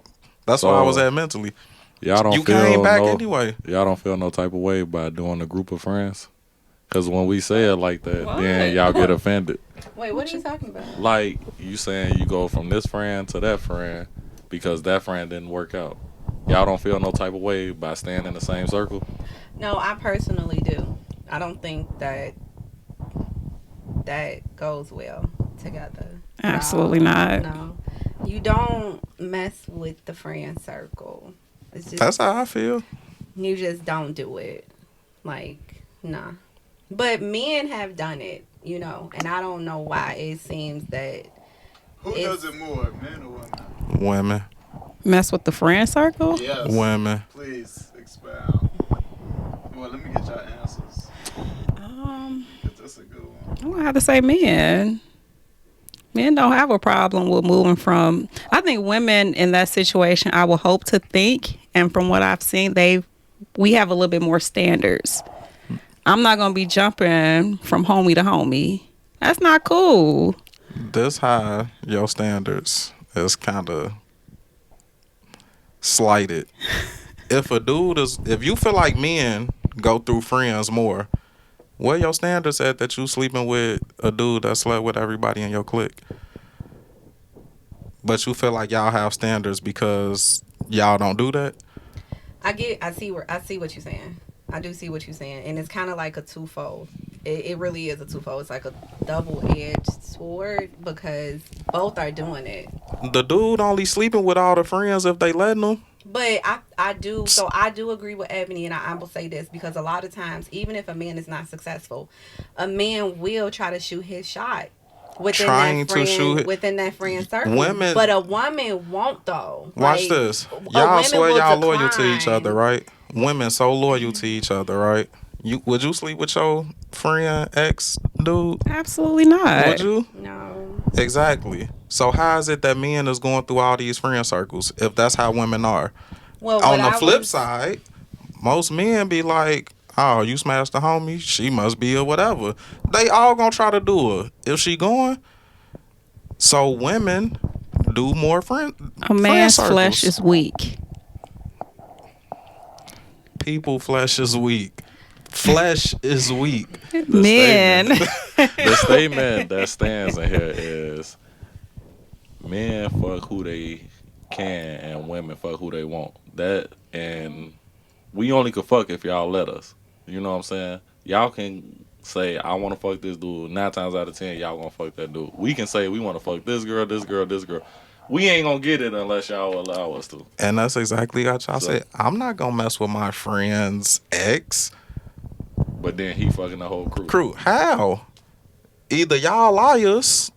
Speaker 3: I was at mentally.
Speaker 2: Y'all don't
Speaker 3: You
Speaker 2: feel
Speaker 3: came back
Speaker 2: no,
Speaker 3: anyway.
Speaker 2: Y'all don't feel no type of way by doing a group of friends. Because when we say it like that, then y'all get offended.
Speaker 1: Wait, what are you talking about?
Speaker 2: Like, you saying you go from this friend to that friend because that friend didn't work out. Y'all don't feel no type of way by staying in the same circle?
Speaker 1: No, I personally do. I don't think that goes well together.
Speaker 4: Absolutely not.
Speaker 1: No. You don't mess with the friend circle. It's just,
Speaker 3: That's how I feel.
Speaker 1: you just don't do it. Like, nah. But men have done it, you know, and I don't know why it seems that
Speaker 5: Who does it more, men or women?
Speaker 3: Women.
Speaker 4: Mess with the friend circle?
Speaker 5: Yes.
Speaker 3: Women.
Speaker 5: Please expound. Well, let me get your answers. That's a good one.
Speaker 4: I'm gonna have to say men. Men don't have a problem with moving from. I think women in that situation, I will hope to think, and from what I've seen, we have a little bit more standards. I'm not gonna be jumping from homie to homie. That's not cool.
Speaker 3: This high, your standards is kind of slighted. If you feel like men go through friends more, where your standards at that you sleeping with a dude that slept with everybody in your clique? But you feel like y'all have standards because y'all don't do that?
Speaker 1: I see what you're saying. I do see what you're saying, and it's kind of like a twofold. It really is a twofold. It's like a double-edged sword because both are doing it.
Speaker 3: The dude only sleeping with all the friends if they letting him.
Speaker 1: But I do agree with Ebony, and I will say this because a lot of times, even if a man is not successful, a man will try to shoot his shot within that friend circle. But a woman won't though.
Speaker 3: Watch
Speaker 1: Like,
Speaker 3: this.
Speaker 1: a
Speaker 3: Y'all
Speaker 1: woman
Speaker 3: swear
Speaker 1: will
Speaker 3: y'all loyal to each
Speaker 1: decline.
Speaker 3: other, right? Women so loyal to each other, right? Would you sleep with your friend ex dude?
Speaker 4: Absolutely not.
Speaker 3: Would you?
Speaker 1: No.
Speaker 3: Exactly. So how is it that men is going through all these friend circles if that's how women are?
Speaker 1: Well,
Speaker 3: On the flip side, most men be like, oh, you smashed the homie, she must be or whatever. They all gonna try to do it if she going. So women do more friend
Speaker 4: man's
Speaker 3: circles.
Speaker 4: flesh is weak.
Speaker 3: People flesh is weak. Flesh is weak.
Speaker 4: Men.
Speaker 2: The statement that stands in here is men fuck who they can and women fuck who they want. That, and we only could fuck if y'all let us. You know what I'm saying? Y'all can say, I want to fuck this dude. 9 times out of 10, y'all gonna fuck that dude. We can say we want to fuck this girl, this girl, this girl. We ain't gonna get it unless y'all allow us to.
Speaker 3: And that's exactly what y'all said. I'm not gonna mess with my friend's ex.
Speaker 2: But then he fucking the whole crew.
Speaker 3: How? Either y'all liars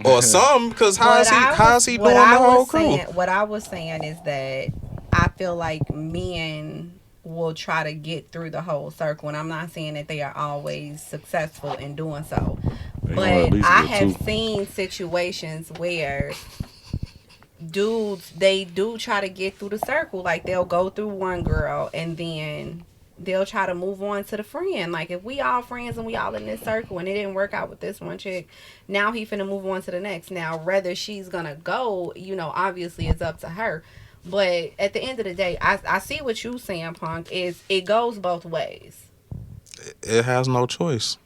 Speaker 3: or some, because how is he doing the whole crew?
Speaker 1: What I was saying is that I feel like men will try to get through the whole circle, and I'm not saying that they are always successful in doing so. But I have seen situations where dudes, they do try to get through the circle. Like, they'll go through one girl and then they'll try to move on to the friend. Like, if we all friends and we all in this circle and it didn't work out with this one chick, now he finna move on to the next. Now, whether she's gonna go, you know, obviously it's up to her. But at the end of the day, I see what you saying, Punk, is it goes both ways.
Speaker 3: It has no choice.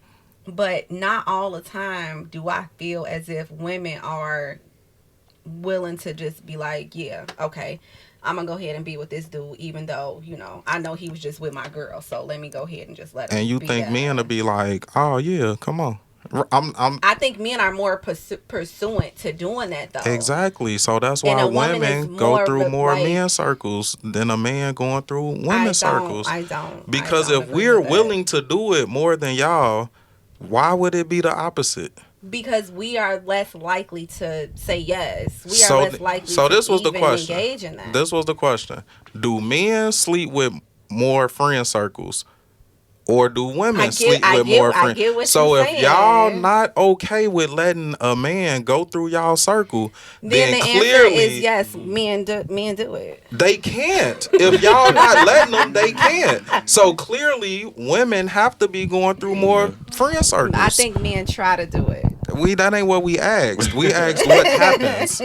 Speaker 1: But not all the time do I feel as if women are willing to just be like, yeah, okay, I'm gonna go ahead and be with this dude, even though, you know, I know he was just with my girl, so let me go ahead and just let him.
Speaker 3: And you think men will be like, oh yeah, come on.
Speaker 1: I think men are more pursuant to doing that though.
Speaker 3: Exactly. So that's why women go through more men circles than a man going through women circles.
Speaker 1: I don't.
Speaker 3: Because if we're willing to do it more than y'all, why would it be the opposite?
Speaker 1: Because we are less likely to say yes. We are less likely
Speaker 3: to
Speaker 1: this was the question. Engage in that.
Speaker 3: This was the question. Do men sleep with more friend circles? Or do women sleep with more friends?
Speaker 1: I get what
Speaker 3: so
Speaker 1: you're
Speaker 3: if
Speaker 1: saying.
Speaker 3: y'all not okay with letting a man go through y'all circle, then
Speaker 1: the
Speaker 3: clearly
Speaker 1: answer is yes. Men do it.
Speaker 3: They can't. If y'all not letting them, they can't. So clearly, women have to be going through more friend circles.
Speaker 1: I think men try to do it.
Speaker 3: That ain't what we asked. We asked what happens.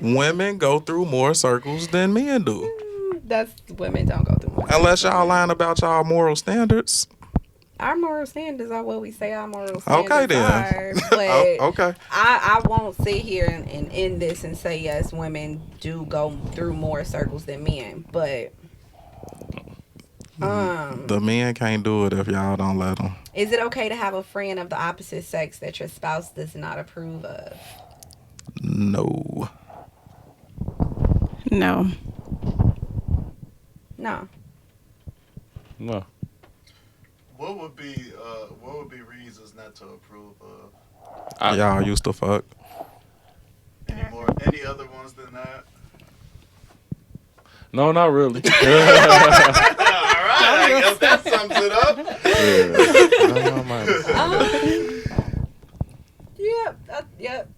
Speaker 3: Women go through more circles than men do.
Speaker 1: Women don't go through more.
Speaker 3: Unless y'all lying about y'all moral standards.
Speaker 1: our moral standards are what we say our moral standards
Speaker 3: Okay then.
Speaker 1: are. But
Speaker 3: Okay.
Speaker 1: I won't sit here and end this and say yes, women do go through more circles than men. But
Speaker 3: The men can't do it if y'all don't let them.
Speaker 1: is it okay to have a friend of the opposite sex that your spouse does not approve of?
Speaker 3: No.
Speaker 4: No.
Speaker 1: No.
Speaker 2: No.
Speaker 5: What would be reasons not to approve of?
Speaker 3: Y'all used to fuck.
Speaker 5: Any other ones than that?
Speaker 2: No, not really.
Speaker 5: All right, I guess that sums it up.
Speaker 1: Yep.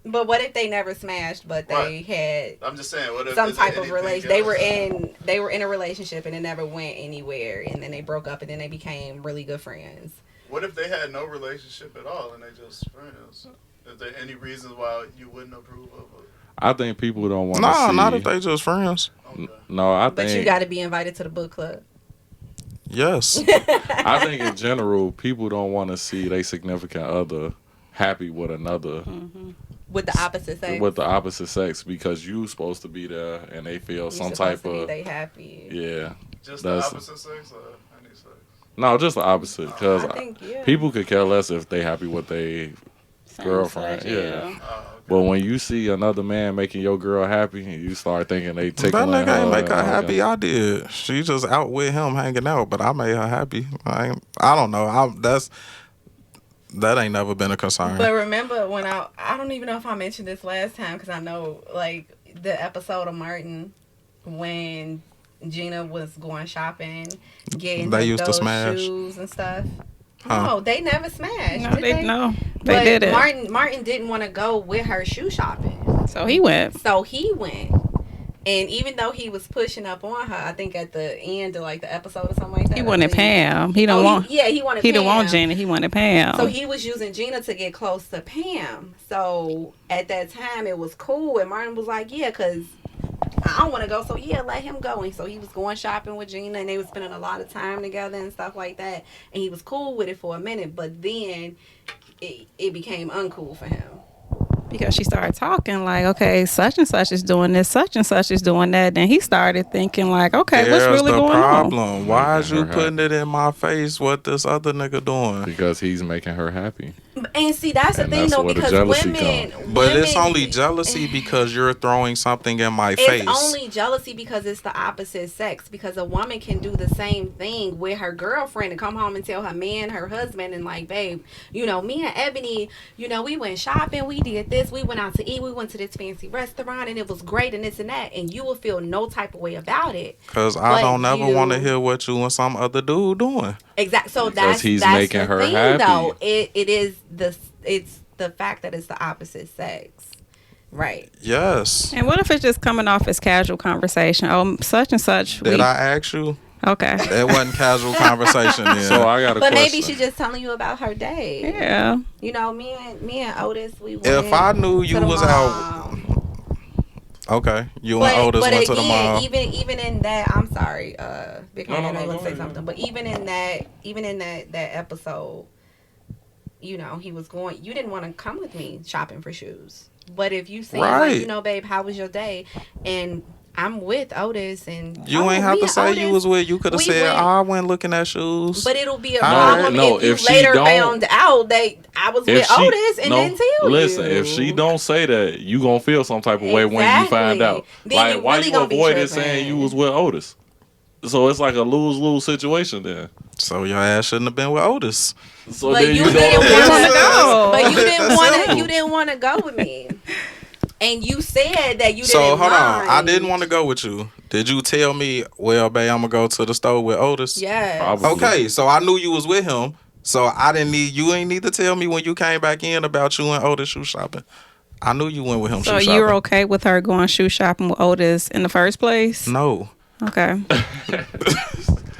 Speaker 1: But what if they never smashed, but they had
Speaker 5: I'm just saying, what if
Speaker 1: some
Speaker 5: is
Speaker 1: type
Speaker 5: there
Speaker 1: of
Speaker 5: anything
Speaker 1: relation?
Speaker 5: else?
Speaker 1: They were in a relationship and it never went anywhere, and then they broke up and then they became really good friends.
Speaker 5: What if they had no relationship at all and they just friends? Is there any reasons why you wouldn't approve of it?
Speaker 2: I think people don't want to
Speaker 3: Nah,
Speaker 2: see.
Speaker 3: not if they just friends.
Speaker 5: Okay.
Speaker 2: No, I
Speaker 1: But
Speaker 2: think.
Speaker 1: you got to be invited to the book club.
Speaker 3: Yes.
Speaker 2: I think in general, people don't want to see their significant other happy with another
Speaker 1: With the opposite sex.
Speaker 2: with the opposite sex because you supposed to be there and they feel
Speaker 1: You're
Speaker 2: some
Speaker 1: supposed
Speaker 2: type
Speaker 1: to be
Speaker 2: of
Speaker 1: they happy.
Speaker 2: yeah.
Speaker 5: Just the
Speaker 2: That's-
Speaker 5: opposite sex or any sex?
Speaker 2: No, just the opposite because
Speaker 1: I think, yeah.
Speaker 2: people could care less if they happy with their girlfriend.
Speaker 4: Sex,
Speaker 2: Yeah.
Speaker 5: Oh, okay.
Speaker 2: But when you see another man making your girl happy, you start thinking they
Speaker 3: That
Speaker 2: tickling her.
Speaker 3: nigga ain't make her
Speaker 2: and all
Speaker 3: happy.
Speaker 2: that.
Speaker 3: I did. She just out with him hanging out, but I made her happy. I don't know. That ain't never been a concern.
Speaker 1: But remember when I don't even know if I mentioned this last time because I know like the episode of Martin when Gina was going shopping, getting
Speaker 3: They
Speaker 1: like,
Speaker 3: used to
Speaker 1: those
Speaker 3: smash.
Speaker 1: shoes and stuff.
Speaker 3: Huh.
Speaker 1: No, they never smashed.
Speaker 4: No,
Speaker 1: did
Speaker 4: they
Speaker 1: But
Speaker 4: didn't.
Speaker 1: Martin didn't want to go with her shoe shopping,
Speaker 4: So he went.
Speaker 1: so he went. And even though he was pushing up on her, I think at the end of like the episode or something like that.
Speaker 4: He wanted Pam. He don't
Speaker 1: He
Speaker 4: want.
Speaker 1: wanted.
Speaker 4: He
Speaker 1: Pam.
Speaker 4: didn't want Gina. He wanted Pam.
Speaker 1: So he was using Gina to get close to Pam. So at that time, it was cool. And Martin was like, yeah, because I don't want to go. So yeah, let him go. And so he was going shopping with Gina and they were spending a lot of time together and stuff like that. And he was cool with it for a minute. But then it became uncool for him.
Speaker 4: Because she started talking like, okay, such and such is doing this, such and such is doing that. Then he started thinking like, okay, what's
Speaker 3: There's
Speaker 4: really
Speaker 3: the
Speaker 4: going
Speaker 3: problem.
Speaker 4: on?
Speaker 3: Why is you
Speaker 2: Her
Speaker 3: putting it in my face what this other nigga doing?
Speaker 2: Because he's making her happy.
Speaker 1: And see, that's the
Speaker 2: And
Speaker 1: thing
Speaker 2: that's
Speaker 1: though,
Speaker 2: where the
Speaker 1: because
Speaker 2: jealousy
Speaker 1: women.
Speaker 3: But it's
Speaker 1: women-
Speaker 3: only jealousy because you're throwing something in my
Speaker 1: It's
Speaker 3: face.
Speaker 1: only jealousy because it's the opposite sex. Because a woman can do the same thing with her girlfriend and come home and tell her man, her husband, and like, babe, you know, me and Ebony, you know, we went shopping, we did this, we went out to eat, we went to this fancy restaurant, and it was great, and this and that, and you will feel no type of way about it.
Speaker 3: Because I
Speaker 1: But
Speaker 3: don't ever
Speaker 1: you-
Speaker 3: want to hear what you and some other dude doing.
Speaker 1: Exactly. So
Speaker 2: Because he's
Speaker 1: that's
Speaker 2: making
Speaker 1: the
Speaker 2: her
Speaker 1: thing,
Speaker 2: happy.
Speaker 1: though. It's the fact that it's the opposite sex, right?
Speaker 3: Yes.
Speaker 4: And what if it's just coming off as casual conversation? Oh, such and such.
Speaker 3: Did I ask you?
Speaker 4: Okay.
Speaker 3: That wasn't casual conversation then.
Speaker 2: So I got a
Speaker 1: But
Speaker 2: question.
Speaker 1: maybe she's just telling you about her day.
Speaker 4: Yeah.
Speaker 1: You know, me and Otis, we went.
Speaker 3: If I knew you
Speaker 1: to the
Speaker 3: was
Speaker 1: mall.
Speaker 3: out, okay, you and Otis went to the mall.
Speaker 1: even in that, I'm sorry, Big
Speaker 2: No,
Speaker 1: Man,
Speaker 2: no,
Speaker 1: I
Speaker 2: go
Speaker 1: want to say
Speaker 2: ahead.
Speaker 1: something, but even in that episode, you know, he was going. You didn't want to come with me shopping for shoes, but if you say,
Speaker 3: Right.
Speaker 1: like, you know, babe, how was your day? And I'm with Otis, and
Speaker 3: You ain't have to say you was with. You could have
Speaker 1: we
Speaker 3: said,
Speaker 1: went-
Speaker 3: I went looking at shoes.
Speaker 1: But it'll be a
Speaker 3: No,
Speaker 1: problem
Speaker 2: no,
Speaker 1: if you
Speaker 2: if she
Speaker 1: later
Speaker 2: don't-
Speaker 1: found out that I was with Otis and didn't tell
Speaker 2: listen,
Speaker 1: you.
Speaker 2: if she don't say that, you gonna feel some type of way when you find
Speaker 1: Exactly.
Speaker 2: out.
Speaker 1: Then
Speaker 2: Like,
Speaker 1: you
Speaker 2: why
Speaker 1: really
Speaker 2: you
Speaker 1: gonna be
Speaker 2: avoided
Speaker 1: tripping.
Speaker 2: saying you was with Otis? So it's like a lose-lose situation then.
Speaker 3: So your ass shouldn't have been with Otis.
Speaker 2: So
Speaker 1: But
Speaker 2: then
Speaker 1: you
Speaker 2: you
Speaker 1: didn't
Speaker 2: don't
Speaker 1: want to
Speaker 4: go.
Speaker 1: go. But you
Speaker 3: That's
Speaker 1: didn't want to.
Speaker 3: simple.
Speaker 1: You didn't want to go with me. And you said that you
Speaker 3: So
Speaker 1: didn't
Speaker 3: hold on,
Speaker 1: mind.
Speaker 3: I didn't want to go with you. Did you tell me, well, babe, I'm gonna go to the store with Otis?
Speaker 1: Yes.
Speaker 2: Probably.
Speaker 3: Okay, so I knew you was with him. So I didn't need you. Ain't need to tell me when you came back in about you and Otis shoe shopping. I knew you went with him.
Speaker 4: So
Speaker 3: shoe
Speaker 4: you're
Speaker 3: shopping.
Speaker 4: okay with her going shoe shopping with Otis in the first place?
Speaker 3: No.
Speaker 4: Okay.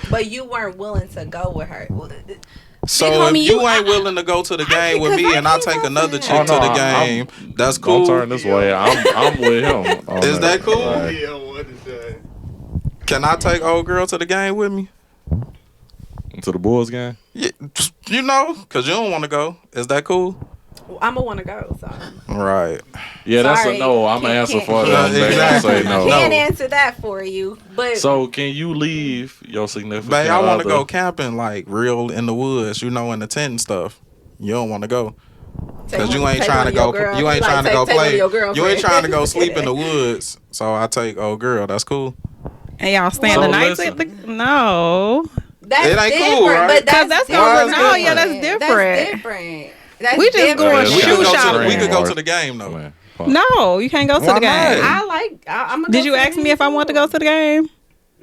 Speaker 1: But you weren't willing to go with her.
Speaker 3: So
Speaker 1: Big
Speaker 3: if
Speaker 1: homie,
Speaker 3: you
Speaker 1: you-
Speaker 3: ain't willing to go to the game with
Speaker 1: because
Speaker 3: me
Speaker 1: I
Speaker 3: and I
Speaker 1: can't
Speaker 3: take
Speaker 1: go
Speaker 3: another
Speaker 1: to
Speaker 3: chick
Speaker 1: that.
Speaker 3: to
Speaker 2: Oh,
Speaker 3: the
Speaker 2: no,
Speaker 3: game, that's
Speaker 2: Don't
Speaker 3: cool.
Speaker 2: turn this way. I'm with him. on
Speaker 3: Is that cool?
Speaker 2: Like,
Speaker 5: Yeah, what is that?
Speaker 3: Can I take old girl to the game with me?
Speaker 2: to the Bulls game?
Speaker 3: Yeah, you know, because you don't want to go. Is that cool?
Speaker 1: I'm gonna want to go. So
Speaker 3: Right.
Speaker 2: Yeah, that's a
Speaker 1: sorry,
Speaker 2: no. I'm gonna answer for them. They gonna
Speaker 3: Exactly.
Speaker 2: say no.
Speaker 1: can't
Speaker 3: No.
Speaker 1: answer that for you. But
Speaker 2: So can you leave your significant
Speaker 3: Babe, I want to
Speaker 2: other?
Speaker 3: go camping, like real in the woods, you know, in the tent and stuff. You don't want to go because you ain't trying to go. You ain't trying to go play. You ain't trying to go sleep in the woods. So I take old girl. That's cool.
Speaker 4: And y'all staying the
Speaker 2: So
Speaker 4: night
Speaker 2: listen.
Speaker 4: at the no.
Speaker 1: That's
Speaker 3: It ain't
Speaker 1: different.
Speaker 3: cool, right?
Speaker 1: But
Speaker 4: Cause that's
Speaker 3: Why
Speaker 4: gonna
Speaker 3: is
Speaker 4: no,
Speaker 3: it
Speaker 4: yeah, that's
Speaker 3: different?
Speaker 4: different.
Speaker 1: That's different. That's
Speaker 4: We just
Speaker 1: different.
Speaker 4: going
Speaker 3: We
Speaker 4: shoe
Speaker 3: could go to the,
Speaker 4: shopping.
Speaker 3: we could go to the game though.
Speaker 2: Man, fuck.
Speaker 4: No, you can't go to
Speaker 3: Why
Speaker 4: the game.
Speaker 3: not?
Speaker 1: I like. I'm gonna.
Speaker 4: Did you ask me if I want to go to the game?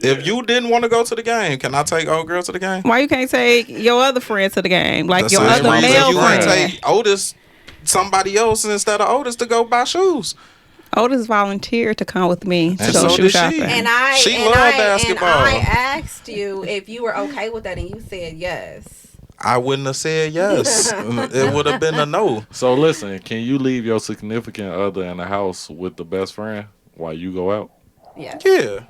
Speaker 3: If you didn't want to go to the game, can I take old girl to the game?
Speaker 4: Why you can't take your other friend to the game? Like
Speaker 3: The
Speaker 4: your
Speaker 3: same
Speaker 4: other
Speaker 3: reason
Speaker 4: male
Speaker 3: you
Speaker 4: friend.
Speaker 3: wouldn't take Otis, somebody else instead of Otis to go buy shoes.
Speaker 4: Otis volunteered to come with me to
Speaker 3: And
Speaker 4: go
Speaker 3: so
Speaker 4: shoe
Speaker 3: did she.
Speaker 4: shopping.
Speaker 1: And I
Speaker 3: She
Speaker 1: and
Speaker 3: loved
Speaker 1: I
Speaker 3: basketball.
Speaker 1: and I asked you if you were okay with that, and you said yes.
Speaker 3: I wouldn't have said yes. It would have been a no.
Speaker 2: So listen, can you leave your significant other in the house with the best friend while you go out?
Speaker 1: Yes.
Speaker 3: Yeah.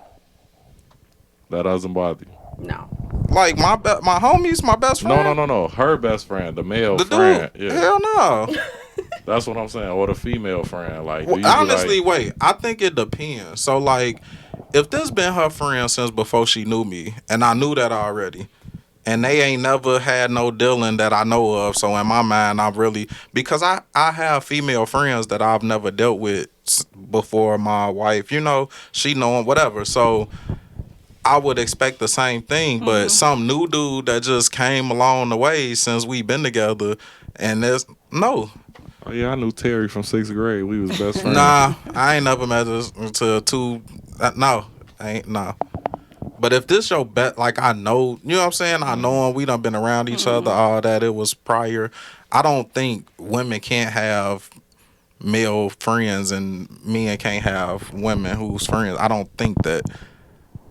Speaker 2: That doesn't bother you.
Speaker 1: No.
Speaker 3: Like my homies, my best friend.
Speaker 2: No. Her best friend, the male
Speaker 3: The
Speaker 2: friend.
Speaker 3: dude.
Speaker 2: Yeah,
Speaker 3: Hell no.
Speaker 2: that's what I'm saying. Or the female friend. Like, do you be
Speaker 3: Honestly,
Speaker 2: like,
Speaker 3: wait. I think it depends. So like, if this been her friend since before she knew me, and I knew that already, and they ain't never had no dealing that I know of. So in my mind, I'm really, because I have female friends that I've never dealt with before my wife. You know, she knowing whatever. So I would expect the same thing. But some new dude that just came along the way since we been together, and there's no.
Speaker 2: oh yeah, I knew Terry from 6th grade. We was best friends.
Speaker 3: Nah, I ain't never met this to two. No, ain't no. But if this your bet, like I know, you know what I'm saying? I know him. We done been around each other, all that. It was prior. I don't think women can't have male friends and men can't have women who's friends. I don't think that.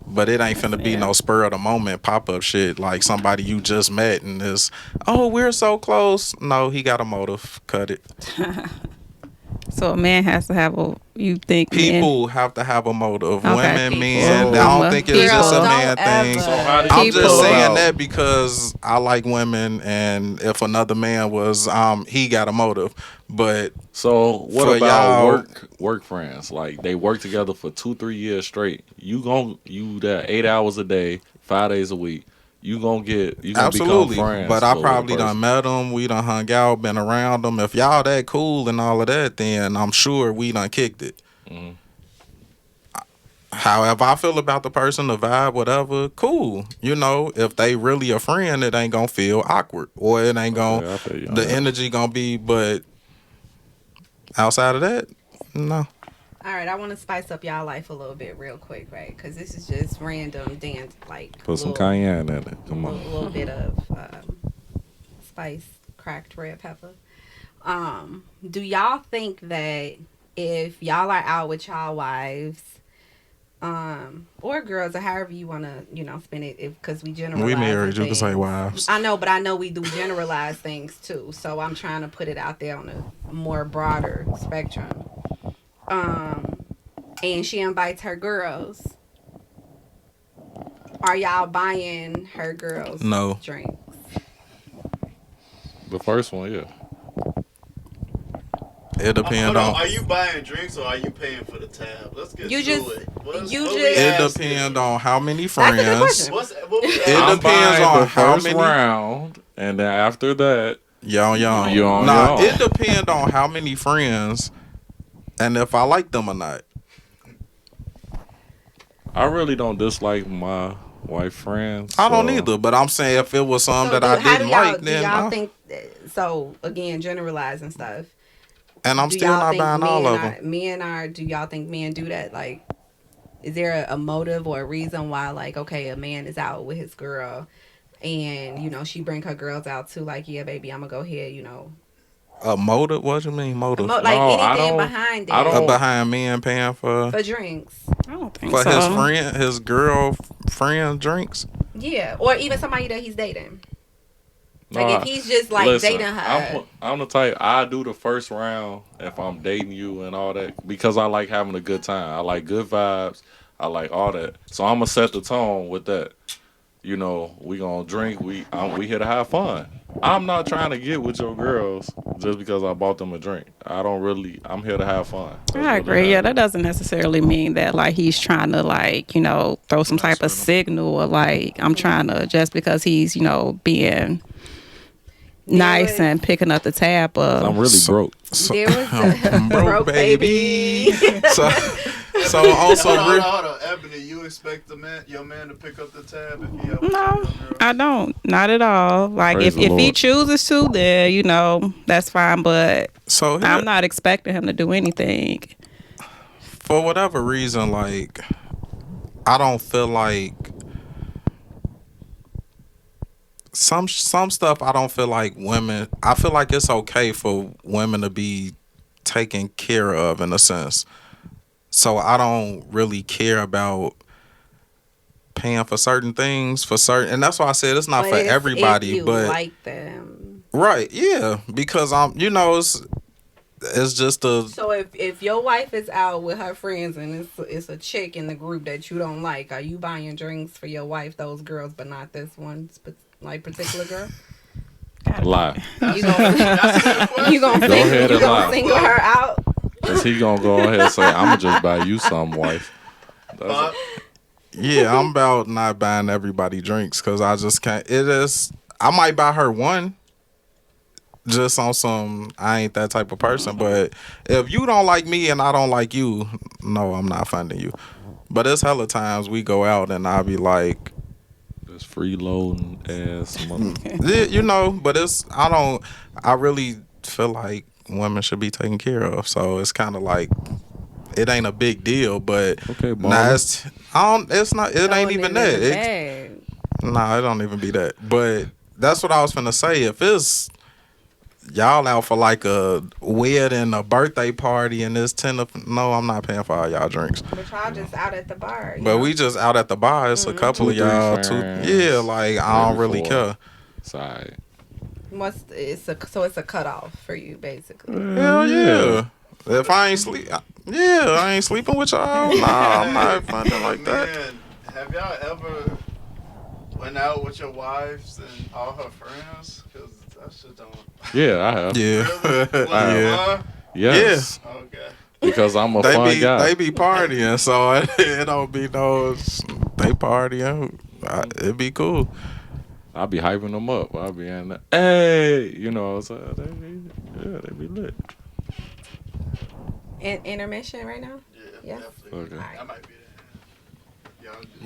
Speaker 3: But it ain't finna be no spur of the moment pop up shit like somebody you just met and is, oh, we're so close. No, he got a motive. Cut it.
Speaker 4: So a man has to have a. You think
Speaker 3: People have to have a motive.
Speaker 4: Okay,
Speaker 3: Women,
Speaker 4: people.
Speaker 3: men.
Speaker 2: So-
Speaker 3: I don't think it's just a
Speaker 1: Girls,
Speaker 3: man
Speaker 1: don't
Speaker 3: thing.
Speaker 1: ever-
Speaker 2: So how do you
Speaker 3: I'm
Speaker 4: People.
Speaker 3: just
Speaker 2: feel
Speaker 3: saying
Speaker 2: about-
Speaker 3: that because I like women, and if another man was, he got a motive. But
Speaker 2: So what
Speaker 3: For
Speaker 2: about
Speaker 3: y'all-
Speaker 2: work friends? Like they work together for 2-3 years straight. You there 8 hours a day, 5 days a week. You gonna become
Speaker 3: absolutely,
Speaker 2: friends.
Speaker 3: but I
Speaker 2: with a
Speaker 3: probably
Speaker 2: person.
Speaker 3: done met them. We done hung out, been around them. If y'all that cool and all of that, then I'm sure we done kicked it.
Speaker 2: Mhm.
Speaker 3: However I feel about the person, the vibe, whatever, cool. You know, if they really a friend, it ain't gonna feel awkward, or it ain't gonna.
Speaker 2: Yeah, I feel you on
Speaker 3: The
Speaker 2: that.
Speaker 3: energy gonna be, but outside of that, no.
Speaker 1: All right, I want to spice up y'all life a little bit real quick, right? Because this is just random dance, like
Speaker 2: Put some
Speaker 1: little-
Speaker 2: cayenne in it. Come on.
Speaker 1: little bit of spice, cracked red pepper. Do y'all think that if y'all are out with y'all wives, or girls, or however you want to, spin it, because we generalize.
Speaker 3: We married. You can say
Speaker 1: things.
Speaker 3: wives.
Speaker 1: I know, but I know we do generalize things too. So I'm trying to put it out there on a more broader spectrum. And she invites her girls. Are y'all buying her girls
Speaker 3: No.
Speaker 1: drinks?
Speaker 2: The first one, yeah.
Speaker 3: It depends
Speaker 5: Hold on.
Speaker 3: on.
Speaker 5: Are you buying drinks or are you paying for the tab? Let's get
Speaker 1: You
Speaker 5: to
Speaker 1: just-
Speaker 5: it.
Speaker 1: you
Speaker 5: what we
Speaker 1: just-
Speaker 3: It
Speaker 5: asking?
Speaker 3: depends on how many
Speaker 1: That's a good
Speaker 3: friends.
Speaker 1: question.
Speaker 5: What we
Speaker 3: It
Speaker 5: asking?
Speaker 2: I'm
Speaker 3: depends
Speaker 2: buying
Speaker 3: on
Speaker 2: the
Speaker 3: how
Speaker 2: first
Speaker 3: many-
Speaker 2: round, and then after that,
Speaker 3: Young.
Speaker 2: Young.
Speaker 3: Nah, it depends on how many friends and if I like them or not.
Speaker 2: I really don't dislike my wife friends.
Speaker 3: I don't
Speaker 2: so-
Speaker 3: either, but I'm saying if it was some that I
Speaker 1: how
Speaker 3: didn't
Speaker 1: do y'all,
Speaker 3: like, then
Speaker 1: do y'all
Speaker 3: I-
Speaker 1: think? So again, generalizing stuff.
Speaker 3: and I'm
Speaker 1: Do
Speaker 3: still
Speaker 1: y'all
Speaker 3: not
Speaker 1: think
Speaker 3: buying all of them.
Speaker 1: Do y'all think men do that? Like, is there a motive or a reason why, like, okay, a man is out with his girl, and she bring her girls out too, like, yeah, baby, I'm gonna go ahead,
Speaker 3: A motive? What you mean motive?
Speaker 1: like
Speaker 2: No, I
Speaker 1: anything
Speaker 2: don't-
Speaker 1: behind it
Speaker 2: I don't-
Speaker 3: Behind men paying for
Speaker 1: for drinks,
Speaker 4: I don't think
Speaker 3: his
Speaker 4: so.
Speaker 3: friend, his girlfriend drinks.
Speaker 1: yeah, or even somebody that he's dating. Like
Speaker 2: Nah,
Speaker 1: if he's just like
Speaker 2: listen,
Speaker 1: dating her.
Speaker 2: I'm the type, I do the first round if I'm dating you and all that because I like having a good time. I like good vibes. I like all that. So I'm going to set the tone with that. you know, we gonna drink. We here to have fun. I'm not trying to get with your girls just because I bought them a drink. I don't really. I'm here to have fun. That's
Speaker 4: I
Speaker 2: really
Speaker 4: agree.
Speaker 2: how
Speaker 4: Yeah,
Speaker 2: it
Speaker 4: that
Speaker 2: is.
Speaker 4: doesn't necessarily mean that like he's trying to like, you know, throw some type of signal or like I'm trying to just because he's, you know, being nice
Speaker 1: was-
Speaker 4: and picking up the tab
Speaker 2: 'Cause I'm
Speaker 4: of
Speaker 2: really broke.
Speaker 1: There was the
Speaker 3: broke, baby. so
Speaker 5: Hold
Speaker 3: also
Speaker 5: on, hold on, Ebony. You expect your man to pick up the tab if he have
Speaker 4: No, I don't. Not at all. Like
Speaker 2: Praise the
Speaker 4: if he
Speaker 2: Lord.
Speaker 4: chooses to, then you know, that's fine. But
Speaker 3: so here,
Speaker 4: I'm not expecting him to do anything.
Speaker 3: for whatever reason, like I don't feel like some stuff. I don't feel like women. I feel like it's okay for women to be taken care of in a sense. So I don't really care about paying for certain things for certain, and that's why I said it's not
Speaker 1: but
Speaker 3: for
Speaker 1: it's
Speaker 3: everybody.
Speaker 1: if you
Speaker 3: But
Speaker 1: like them.
Speaker 3: right, yeah, because you know, it's just a
Speaker 1: So if your wife is out with her friends and it's a chick in the group that you don't like, are you buying drinks for your wife, those girls, but not this one like particular girl?
Speaker 2: Lie.
Speaker 1: You gonna you gonna
Speaker 2: Go ahead and lie.
Speaker 1: single her out?
Speaker 2: Cause he gonna go ahead and say, "I'ma just buy you some, wife."
Speaker 5: Bob,
Speaker 3: yeah. I'm about not buying everybody drinks because I just can't. It is. I might buy her one. Just on some, I ain't that type of person. But if you don't like me and I don't like you, no, I'm not funding you. But it's hella times we go out and I'll be like,
Speaker 2: This freeloading ass mother.
Speaker 3: yeah, you know. But I really feel like women should be taken care of. So it's kind of like it ain't a big deal. But
Speaker 2: Okay,
Speaker 3: nah,
Speaker 2: baller.
Speaker 3: it's not. It ain't even that. Nah, it don't even be that. But that's what I was finna say. If it's y'all out for like a wedding, a birthday party, and it's no, I'm not paying for all y'all drinks.
Speaker 1: But y'all just out at the bar. you
Speaker 3: But
Speaker 1: know?
Speaker 3: we just out at the bar. It's a couple
Speaker 2: Two,
Speaker 3: of
Speaker 2: three
Speaker 3: y'all.
Speaker 2: friends,
Speaker 3: Yeah, like I don't
Speaker 2: maybe
Speaker 3: really
Speaker 2: 4.
Speaker 3: care.
Speaker 2: Side.
Speaker 1: It's a cutoff for you basically.
Speaker 3: Hell yeah. If I ain't I ain't sleeping with y'all. Nah, I'm not funding like that.
Speaker 5: man, have y'all ever went out with your wives and all her friends? Because that shit don't.
Speaker 2: Yeah, I have.
Speaker 3: Yeah,
Speaker 5: Really? Was
Speaker 2: I
Speaker 5: it
Speaker 3: yeah.
Speaker 5: fun?
Speaker 2: Yes.
Speaker 5: Okay.
Speaker 2: Because I'm a fun guy.
Speaker 3: They be partying, so it don't be no. They partying. It be cool.
Speaker 2: I be hyping them up. I be in the, hey, you know what I'm saying? They be lit.
Speaker 1: Intermission right now?
Speaker 5: Yeah,
Speaker 1: Yeah.
Speaker 5: definitely.
Speaker 2: Okay.
Speaker 5: I might be there. Y'all